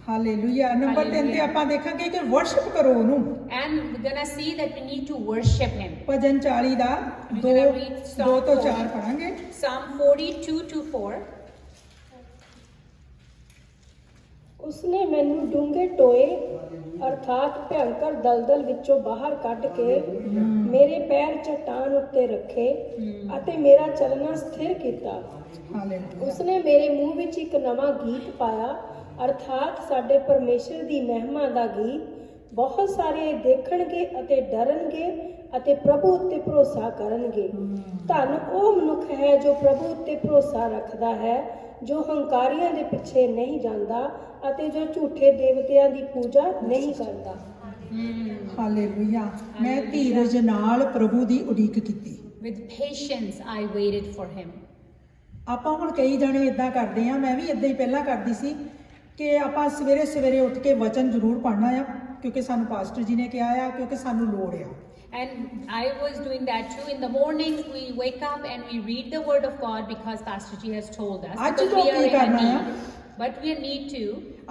Hallelujah. Number 3 ਤੇ ਹਾਲੇਲੂਇਆ। ਆਪਾਂ ਦੇਖਾਂਗੇ ਕਿ ਵਰਸ਼ਿਪ ਕਰੋ ਉਹਨੂੰ। And we're gonna see that we need to worship Him. ਭਜਨ 40 ਦਾ We're 2 gonna read Psalm 2 ਤੋਂ 4 40. ਪੜਾਂਗੇ। Psalm 42:2-4. ਉਸਨੇ ਮੈਨੂੰ ਡੂੰਘੇ ਟੋਏ ਅਰਥਾਤ ਭਿਅੰਕਰ ਦਲਦਲ ਵਿੱਚੋਂ ਬਾਹਰ ਕੱਢ ਕੇ ਮੇਰੇ ਪੈਰ ਚਟਾਨ ਉੱਤੇ ਰੱਖੇ ਅਤੇ ਮੇਰਾ ਚੱਲਣਾ ਸਥਿਰ ਕੀਤਾ। ਹਾਲੇਲੂਇਆ। ਉਸਨੇ ਮੇਰੇ ਮੂੰਹ ਵਿੱਚ ਇੱਕ ਨਵਾਂ ਗੀਤ ਪਾਇਆ ਅਰਥਾਤ ਸਾਡੇ ਪਰਮੇਸ਼ਰ ਦੀ ਮਹਿਮਾ ਦਾ ਗੀਤ। ਬਹੁਤ ਸਾਰੇ ਦੇਖਣਗੇ ਅਤੇ ਡਰਨਗੇ ਅਤੇ ਪ੍ਰਭੂ ਉੱਤੇ ਭਰੋਸਾ ਕਰਨਗੇ। ਧੰਨ ਉਹ ਮਨੁੱਖ ਹੈ ਜੋ ਪ੍ਰਭੂ ਉੱਤੇ ਭਰੋਸਾ ਰੱਖਦਾ ਹੈ, ਜੋ ਹੰਕਾਰੀਆਂ ਦੇ ਪਿੱਛੇ ਨਹੀਂ ਜਾਂਦਾ ਅਤੇ ਜੋ ਝੂਠੇ ਦੇਵਤਿਆਂ ਦੀ ਪੂਜਾ ਨਹੀਂ ਕਰਦਾ। ਹਾਲੇਲੂਇਆ। ਮੈਂ ਧੀਰਜ ਨਾਲ ਪ੍ਰਭੂ ਦੀ ਉਡੀਕ ਕੀਤੀ। With patience I waited for Him. ਆਪਾਂ ਹੁਣ ਕਈ ਜਣੇ ਇਦਾਂ ਕਰਦੇ ਆ, ਮੈਂ ਵੀ ਇਦਾਂ ਹੀ ਪਹਿਲਾਂ ਕਰਦੀ ਸੀ ਕਿ ਆਪਾਂ ਸਵੇਰੇ ਸਵੇਰੇ ਉੱਠ ਕੇ ਵਚਨ ਜ਼ਰੂਰ ਪੜ੍ਹਨਾ ਆ, ਕਿਉਂਕਿ ਸਾਨੂੰ ਪਾਸਟਰ ਜੀ ਨੇ ਕਿਹਾ ਆ, ਕਿਉਂਕਿ ਸਾਨੂੰ ਲੋੜ ਆ। And I was doing that too. In the morning, we wake up and we read the Word of God because Pastor G has told us. ਅੱਜ Because ਤੋਂ we are Ki in a ਕਰਨਾ ਆ? need. But we need to.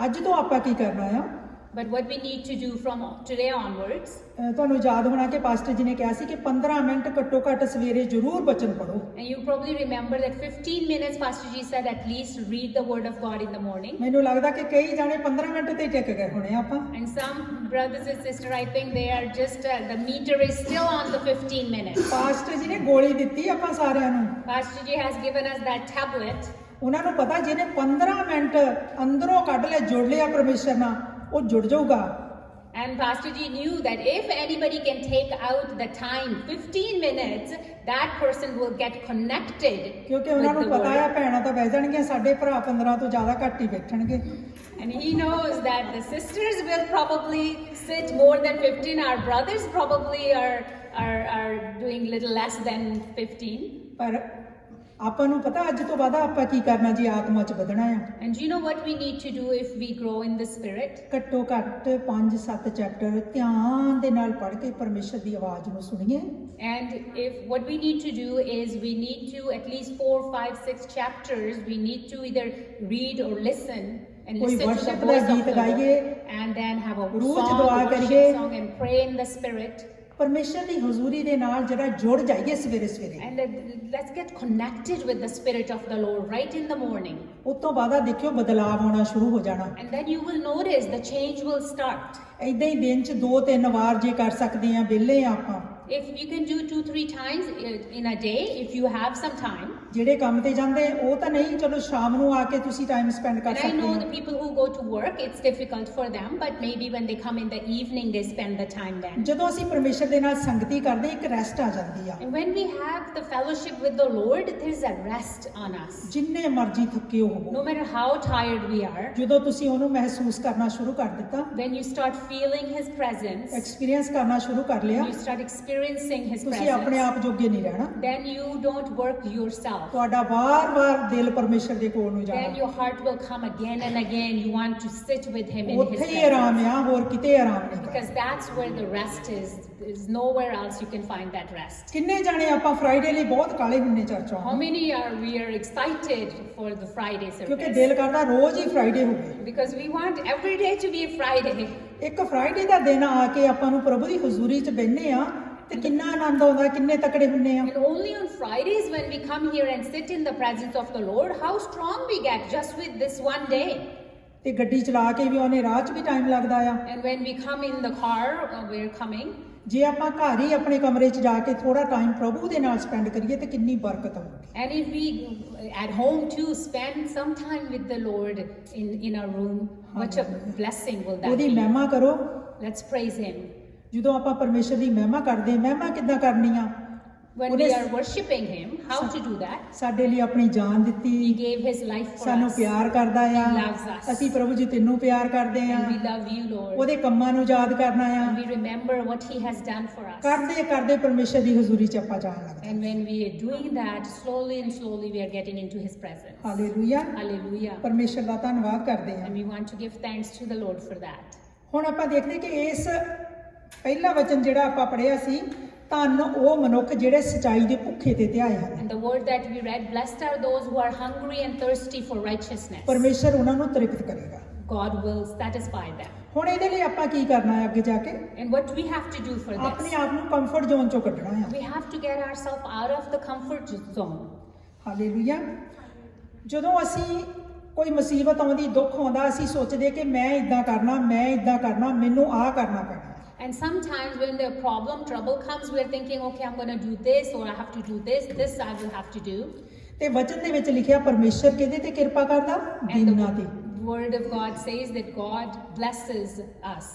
ਅੱਜ ਤੋਂ ਆਪਾਂ ਕੀ ਕਰਨਾ ਆ? But what we need to do from today onwards. ਤੁਹਾਨੂੰ ਯਾਦ ਹੋਣਾ ਕਿ ਪਾਸਟਰ ਜੀ ਨੇ ਕਿਹਾ ਸੀ ਕਿ 15 ਮਿੰਟ ਘੱਟੋ ਘੱਟ ਸਵੇਰੇ ਜ਼ਰੂਰ ਬਚਨ ਪੜੋ। And you probably remember that 15 minutes, Pastor G said, at least read the Word of God in the morning. ਮੈਨੂੰ ਲੱਗਦਾ ਕਿ ਕਈ ਜਾਣੇ 15 ਮਿੰਟ ਤੇ ਹੀ ਟਿਕ ਗਏ ਹੋਣੇ ਆਪਾਂ। And some brothers and sisters, I think they are just, the meter is still on the 15 minutes. Pastor ਜੀ ਨੇ ਗੋਲੀ ਦਿੱਤੀ ਆਪਾਂ ਸਾਰਿਆਂ ਨੂੰ। Pastor G has given us that tablet. ਉਹਨਾਂ ਨੂੰ ਪਤਾ ਜਿਹਨੇ 15 ਮਿੰਟ ਅੰਦਰੋਂ ਕੱਢ ਲਿਆ, ਜੁੜ ਲਿਆ ਪਰਮੇਸ਼ਰ ਨਾਲ, ਉਹ ਜੁੜ ਜਾਊਗਾ। And Pastor G knew that if anybody can take out the time, 15 minutes, that person will get connected ਕਿਉਂਕਿ with ਉਹਨਾਂ ਨੂੰ the ਪਤਾ ਆ Word. ਭੈਣਾਂ ਤਾਂ ਬਹਿ ਜਾਣਗੀਆਂ, ਸਾਡੇ ਭਰਾ 15 ਤੋਂ ਜ਼ਿਆਦਾ ਘੱਟ ਹੀ ਬੈਠਣਗੇ। And he knows that the sisters will probably sit more than 15. Our brothers probably are doing little less than 15. ਪਰ ਆਪਾਂ ਨੂੰ ਪਤਾ ਅੱਜ ਤੋਂ ਬਾਅਦ ਆਪਾਂ ਕੀ ਕਰਨਾ ਜੀ ਆਤਮਾ 'ਚ ਵਧਣਾ ਆ। And you know what we need to do if we grow in the Spirit? ਘੱਟੋ ਘੱਟ 5-7 ਚੈਪਟਰ ਧਿਆਨ ਦੇ ਨਾਲ ਪੜ੍ਹ ਕੇ ਪਰਮੇਸ਼ਰ ਦੀ ਆਵਾਜ਼ ਨੂੰ ਸੁਣੀਏ। And if what we need to do is we need to at least 4, 5, 6 chapters, we need to either read or listen and ਕੋਈ listen to the worship the voice of ਗੀਤ the ਗਾਈਏ, Lord, and then have a ਰੂਹ 'ਚ song, ਦੁਆ a ਕਰੀਏ। worship song, and pray in the Spirit. ਪਰਮੇਸ਼ਰ ਦੀ ਹਜ਼ੂਰੀ ਦੇ ਨਾਲ ਜਿਹੜਾ ਜੁੜ ਜਾਈਏ ਸਵੇਰੇ ਸਵੇਰੇ। And let's get connected with the Spirit of the Lord right in the morning. ਉਸ ਤੋਂ ਬਾਅਦ ਦੇਖਿਓ ਬਦਲਾਵ ਆਉਣਾ ਸ਼ੁਰੂ ਹੋ ਜਾਣਾ। And then you will notice the change will start. ਇਦਾਂ ਹੀ ਦਿਨ 'ਚ 2-3 ਵਾਰ ਜੇ ਕਰ ਸਕਦੇ ਆ ਵਿਹਲੇ ਆ ਆਪਾਂ If you can do 2-3 times in a day, if you have some time. ਜਿਹੜੇ ਕੰਮ ਤੇ ਜਾਂਦੇ ਉਹ ਤਾਂ ਨਹੀਂ ਚਲੋ ਸ਼ਾਮ ਨੂੰ ਆ ਕੇ ਤੁਸੀਂ ਟਾਈਮ ਸਪੈਂਡ ਕਰ And I ਸਕਦੇ know the ਹੋ people who go to work, it's difficult for them, but maybe when they come in the evening, they spend the time then. ਜਦੋਂ ਅਸੀਂ ਪਰਮੇਸ਼ਰ ਦੇ ਨਾਲ ਸੰਗਤੀ ਕਰਦੇ ਇੱਕ ਰੈਸਟ ਆ ਜਾਂਦੀ ਆ And when we have the fellowship with the Lord, there is a rest on us. ਜਿੰਨੇ ਮਰਜ਼ੀ ਥੱਕੇ ਹੋਵੋ No matter how tired we are, ਜਦੋਂ ਤੁਸੀਂ ਉਹਨੂੰ ਮਹਿਸੂਸ ਕਰਨਾ ਸ਼ੁਰੂ ਕਰ ਦਿੱਤਾ when you start feeling His presence, experience ਕਰਨਾ ਸ਼ੁਰੂ ਕਰ ਲਿਆ you start experiencing His ਤੁਸੀਂ ਆਪਣੇ presence, ਆਪ ਜੋਗੇ ਨਹੀਂ ਰਹਿਣਾ then you don't work yourself. ਤੁਹਾਡਾ ਵਾਰ-ਵਾਰ ਦਿਲ ਪਰਮੇਸ਼ਰ ਦੇ ਕੋਲ ਨੂੰ Then ਜਾਣਾ your heart will come again and again. You want to sit with Him in His ਉੱਥੇ ਹੀ ਆਰਾਮ presence. ਆ ਹੋਰ ਕਿਤੇ ਆਰਾਮ ਨਹੀਂ Because that's where the rest is. There's nowhere else you can find that rest. ਕਿੰਨੇ ਜਾਣੇ ਆਪਾਂ ਫਰਾਈਡੇ ਲਈ ਬਹੁਤ ਕਾਲੇ ਹੁੰਨੇ ਚਰਚ How ਆਉਣ many are excited for the Friday ਕਿਉਂਕਿ service? ਦਿਲ ਕਰਦਾ ਰੋਜ਼ ਹੀ ਫਰਾਈਡੇ ਹੋਵੇ Because we want every day to be a Friday. ਇੱਕ ਫਰਾਈਡੇ ਦਾ ਦਿਨ ਆ ਕੇ ਆਪਾਂ ਨੂੰ ਪ੍ਰਭੂ ਦੀ ਹਜ਼ੂਰੀ 'ਚ ਬੈਠਨੇ ਆ ਤੇ ਕਿੰਨਾ ਆਨੰਦ ਆਉਂਦਾ ਕਿੰਨੇ ਤਕੜੇ ਹੁੰਨੇ ਆ And only on Fridays when we come here and sit in the presence of the Lord, how strong we get just with this one day. ਤੇ ਗੱਡੀ ਚਲਾ ਕੇ ਵੀ ਉਹਨੇ ਰਾਹ 'ਚ ਵੀ ਟਾਈਮ ਲੱਗਦਾ ਆ And when we come in the car, we're coming. ਜੇ ਆਪਾਂ ਘਰ ਹੀ ਆਪਣੇ ਕਮਰੇ 'ਚ ਜਾ ਕੇ ਥੋੜਾ ਟਾਈਮ ਪ੍ਰਭੂ ਦੇ ਨਾਲ ਸਪੈਂਡ ਕਰੀਏ ਤੇ ਕਿੰਨੀ ਬਰਕਤ ਆਉਂਦੀ And if we at home too spend some time with the Lord in our room, what a blessing will that ਉਹਦੀ be. ਮਹਿਮਾ ਕਰੋ Let's praise Him. ਜਦੋਂ ਆਪਾਂ ਪਰਮੇਸ਼ਰ ਦੀ ਮਹਿਮਾ ਕਰਦੇ ਮਹਿਮਾ ਕਿੱਦਾਂ ਕਰਨੀ ਆ When we are worshipping Him, how to do that? ਸਾਡੇ ਲਈ ਆਪਣੀ ਜਾਨ ਦਿੱਤੀ He gave His life for ਸਾਨੂੰ us. ਪਿਆਰ ਕਰਦਾ ਆ He loves us. ਅਸੀਂ ਪ੍ਰਭੂ ਜੀ ਤੈਨੂੰ ਪਿਆਰ ਕਰਦੇ ਆ And we love you, Lord. ਉਹਦੇ ਕੰਮਾਂ ਨੂੰ ਯਾਦ ਕਰਨਾ ਆ And we remember what He has done for us. ਕਰਦੇ ਕਰਦੇ ਪਰਮੇਸ਼ਰ ਦੀ ਹਜ਼ੂਰੀ 'ਚ ਆਪਾਂ ਜਾਣ ਲੱਗਦੇ And when we are doing that, slowly and slowly we are getting into His presence. Hallelujah Hallelujah. ਪਰਮੇਸ਼ਰ ਦਾ ਧੰਨਵਾਦ ਕਰਦੇ ਆ And we want to give thanks to the Lord for that. ਹੁਣ ਆਪਾਂ ਦੇਖਦੇ ਕਿ ਇਸ ਪਹਿਲਾ ਵਚਨ ਜਿਹੜਾ ਆਪਾਂ ਪੜ੍ਹਿਆ ਸੀ ਧੰਨ ਉਹ ਮਨੁੱਖ ਜਿਹੜੇ ਸਚਾਈ ਦੇ ਭੁੱਖੇ ਤੇ ਧਿਆਏ ਹਨ And the word that we read, blessed are those who are hungry and thirsty for righteousness. ਪਰਮੇਸ਼ਰ ਉਹਨਾਂ ਨੂੰ ਤ੍ਰਿਪਤ ਕਰੇਗਾ God will satisfy them. ਹੁਣ ਇਹਦੇ ਲਈ ਆਪਾਂ ਕੀ ਕਰਨਾ ਹੈ ਅੱਗੇ ਜਾ ਕੇ And what we have to do for ਆਪਣੇ this? ਆਪ ਨੂੰ ਕੰਫਰਟ ਜ਼ੋਨ ਚੋਂ ਕੱਢਣਾ ਹੈ We have to get ourselves out of the comfort zone. Hallelujah ਜਦੋਂ ਅਸੀਂ ਕੋਈ ਮੁਸੀਬਤ ਆਉਂਦੀ ਦੁੱਖ ਆਉਂਦਾ ਅਸੀਂ ਸੋਚਦੇ ਕਿ ਮੈਂ ਇਦਾਂ ਕਰਨਾ ਮੈਨੂੰ ਆਹ ਕਰਨਾ ਪੈਣਾ And sometimes when the problem, trouble comes, we're thinking, okay, I'm going to do this, or I have to do this I will have to do. ਤੇ ਵਚਨ ਦੇ ਵਿੱਚ ਲਿਖਿਆ ਪਰਮੇਸ਼ਰ ਕਿਹਦੇ ਤੇ ਕਿਰਪਾ ਕਰਦਾ And ਦੀਨਾਂ ਤੇ the word of God says that God blesses us.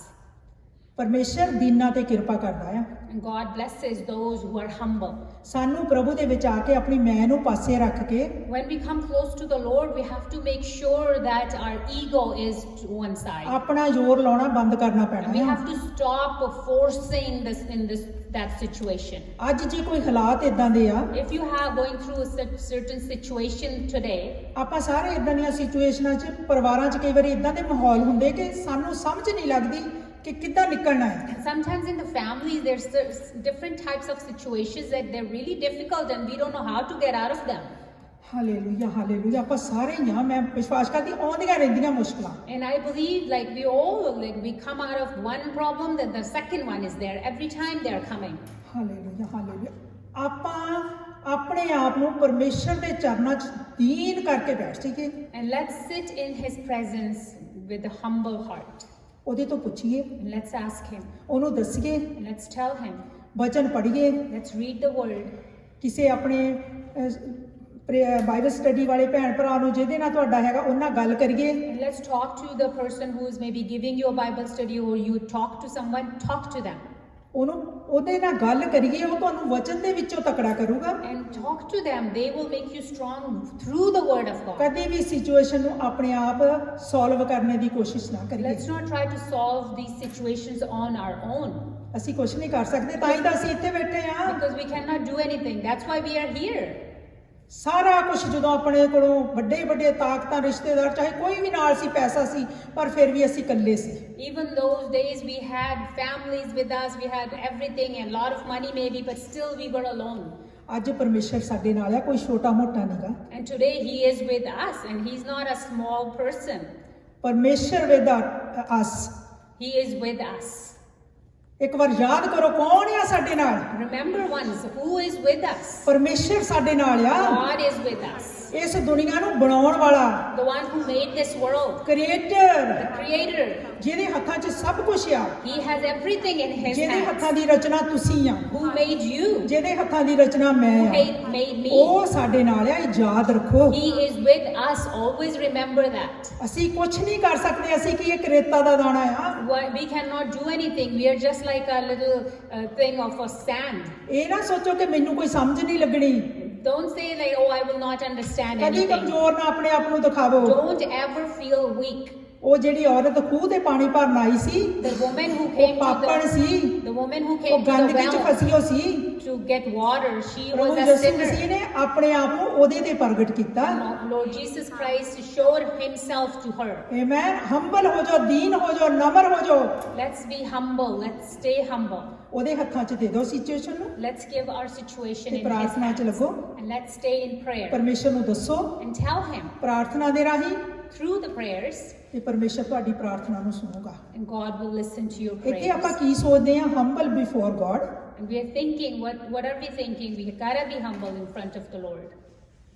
ਪਰਮੇਸ਼ਰ ਦੀਨਾਂ ਤੇ ਕਿਰਪਾ ਕਰਦਾ ਆ And God blesses those who are humble. ਸਾਨੂੰ ਪ੍ਰਭੂ ਦੇ ਵਿੱਚ ਆ ਕੇ ਆਪਣੀ ਮੈਂ ਨੂੰ ਪਾਸੇ ਰੱਖ ਕੇ When we come close to the Lord, we have to make sure that our ego is to one side. ਆਪਣਾ ਜ਼ੋਰ ਲਾਉਣਾ ਬੰਦ ਕਰਨਾ And we ਪੈਣਾ ਹੈ have to stop forcing that situation. ਅੱਜ ਜੇ ਕੋਈ ਹਾਲਾਤ ਇਦਾਂ ਦੇ ਆ If you are going through a certain situation today, ਆਪਾਂ ਸਾਰੇ ਇਦਾਂ ਦੀਆਂ ਸਿਚੁਏਸ਼ਨਾਂ 'ਚ ਪਰਿਵਾਰਾਂ 'ਚ ਕਈ ਵਾਰੀ ਇਦਾਂ ਦੇ ਮਾਹੌਲ ਹੁੰਦੇ ਕਿ ਸਾਨੂੰ ਸਮਝ ਨਹੀਂ ਲੱਗਦੀ ਕਿ ਕਿੱਦਾਂ ਨਿਕਲਣਾ ਹੈ and sometimes in the family there's different types of situations that they're really difficult and we don't know how to get out of them. Hallelujah ਆਪਾਂ ਸਾਰੇ ਹੀ ਆ ਮੈਂ ਵਿਸ਼ਵਾਸ ਕਰਦੀ ਆਉਂਦੀਆਂ ਰਹਿੰਦੀਆਂ ਮੁਸ਼ਕਲਾਂ And I believe like we come out of one problem, then the second one is there. Every time they are coming. Hallelujah ਆਪਾਂ ਆਪਣੇ ਆਪ ਨੂੰ ਪਰਮੇਸ਼ਰ ਦੇ ਚਰਨਾਂ 'ਚ ਦੀਨ ਕਰਕੇ ਬੈਠ ਜਾਈਏ And let's sit in His presence with a humble heart. ਉਹਦੇ ਤੋਂ ਪੁੱਛੀਏ And let's ask Him. ਉਹਨੂੰ ਦੱਸੀਏ And let's tell Him. ਵਚਨ ਪੜ੍ਹੀਏ Let's read the word. ਕਿਸੇ ਆਪਣੇ ਬਾਈਬਲ ਸਟੱਡੀ ਵਾਲੇ ਭੈਣ ਭਰਾ ਨੂੰ ਜਿਹਦੇ ਨਾਲ ਤੁਹਾਡਾ ਹੈਗਾ ਉਹਨਾਂ ਨਾਲ ਗੱਲ ਕਰੀਏ And let's talk to the person who is maybe giving you a Bible study, or you talk to someone, talk to them. ਉਹਦੇ ਨਾਲ ਗੱਲ ਕਰੀਏ ਉਹ ਤੁਹਾਨੂੰ ਵਚਨ ਦੇ ਵਿੱਚੋਂ ਤਕੜਾ ਕਰੂਗਾ And talk to them. They will make you strong through the word of God. ਕਦੇ ਵੀ ਸਿਚੁਏਸ਼ਨ ਨੂੰ ਆਪਣੇ ਆਪ ਸੋਲਵ ਕਰਨ ਦੀ ਕੋਸ਼ਿਸ਼ ਨਾ ਕਰੀਏ Let's not try to solve these situations on our own, ਅਸੀਂ ਕੁਝ ਨਹੀਂ ਕਰ ਸਕਦੇ ਤਾਂ ਹੀ ਤਾਂ ਅਸੀਂ ਇੱਥੇ ਬੈਠੇ ਆ because we cannot do anything. That's why we are here. ਸਾਰਾ ਕੁਝ ਜਦੋਂ ਆਪਣੇ ਕੋਲੋਂ ਵੱਡੇ ਵੱਡੇ ਤਾਕਤਾਂ ਰਿਸ਼ਤੇਦਾਰ ਚਾਹੇ ਕੋਈ ਵੀ ਨਾਲ ਸੀ ਪੈਸਾ ਸੀ ਪਰ ਫਿਰ ਵੀ ਅਸੀਂ ਇਕੱਲੇ ਸੀ Even those days we had families with us, we had everything and a lot of money maybe, but still we were alone. ਅੱਜ ਪਰਮੇਸ਼ਰ ਸਾਡੇ ਨਾਲ ਆ ਕੋਈ ਛੋਟਾ ਮੋਟਾ ਨਹੀਂਗਾ And today He is with us, and He's not a small person. ਪਰਮੇਸ਼ਰ with us He is with us. ਇੱਕ ਵਾਰ ਯਾਦ ਕਰੋ ਕੌਣ ਆ ਸਾਡੇ ਨਾਲ। Remember once who is with us. ਪਰਮੇਸ਼ਰ ਸਾਡੇ ਨਾਲ ਆ। God is with us. ਇਸ ਦੁਨੀਆ ਨੂੰ ਬਣਾਉਣ ਵਾਲਾ, The one who made this world. Creator, The Creator. ਜਿਹਦੇ ਹੱਥਾਂ 'ਚ ਸਭ ਕੁਝ ਆ, He has everything in His ਜਿਹਦੇ hands. ਹੱਥਾਂ ਦੀ ਰਚਨਾ ਤੁਸੀਂ ਆ, Who made you? ਜਿਹਦੇ ਹੱਥਾਂ ਦੀ ਰਚਨਾ ਮੈਂ Who ਆ, made me? ਉਹ ਸਾਡੇ ਨਾਲ ਆ। ਇਹ ਯਾਦ ਰੱਖੋ। He is with us. Always remember that. ਅਸੀਂ ਕੁਝ ਨਹੀਂ ਕਰ ਸਕਦੇ, ਅਸੀਂ ਕੀ ਇੱਕ ਰੇਤਾ ਦਾ ਦਾਣਾ ਆ। We cannot do anything. We are just like a little thing of a sand. ਇਹ ਨਾ ਸੋਚੋ ਕਿ ਮੈਨੂੰ ਕੋਈ ਸਮਝ ਨਹੀਂ ਲੱਗਣੀ। Don't say like, oh, I will not understand ਕਦੀ anything. ਕਮਜ਼ੋਰ ਨਾ ਆਪਣੇ ਆਪ ਨੂੰ ਦਿਖਾਵੋ। Don't ever feel weak. ਉਹ ਜਿਹੜੀ ਔਰਤ ਖੂਹ ਤੇ ਪਾਣੀ ਭਰਨ ਆਈ ਸੀ, The woman who ਉਹ came to ਪਾਪਣ C, the woman who ਉਹ came to the ਗੰਦਗੀ 'ਚ well ਫਸੀ ਹੋ ਸੀ। to get water, she ਪ੍ਰਭੂ was a ਯਿਸੂ sinner. ਮਸੀਹ ਨੇ ਆਪਣੇ ਆਪ ਨੂੰ ਉਹਦੇ ਤੇ ਪ੍ਰਗਟ ਕੀਤਾ। Lord Jesus Christ showed himself to her. Amen. Humble ਹੋ ਜਾਓ, ਦੀਨ ਹੋ ਜਾਓ, ਨਮਰ ਹੋ ਜਾਓ। Let's be humble. Let's stay humble. ਉਹਦੇ ਹੱਥਾਂ 'ਚ ਦੇ ਦਿਓ ਸਿਚੁਏਸ਼ਨ ਨੂੰ Let's give our situation ਤੇ in his ਪ੍ਰਾਰਥਨਾ 'ਚ hands. ਲੱਗੋ। And let's stay in prayer. ਪਰਮੇਸ਼ਰ ਨੂੰ ਦੱਸੋ And tell him ਪ੍ਰਾਰਥਨਾ ਦੇ ਰਾਹੀਂ, through the prayers, ਤੇ ਪਰਮੇਸ਼ਰ ਤੁਹਾਡੀ ਪ੍ਰਾਰਥਨਾ ਨੂੰ ਸੁਣੂਗਾ। and God will listen to your ਇੱਥੇ ਆਪਾਂ prayers. ਕੀ ਸੋਚਦੇ ਹਾਂ? Humble before God, And we are thinking, what are we thinking? We gotta be humble in front of the Lord.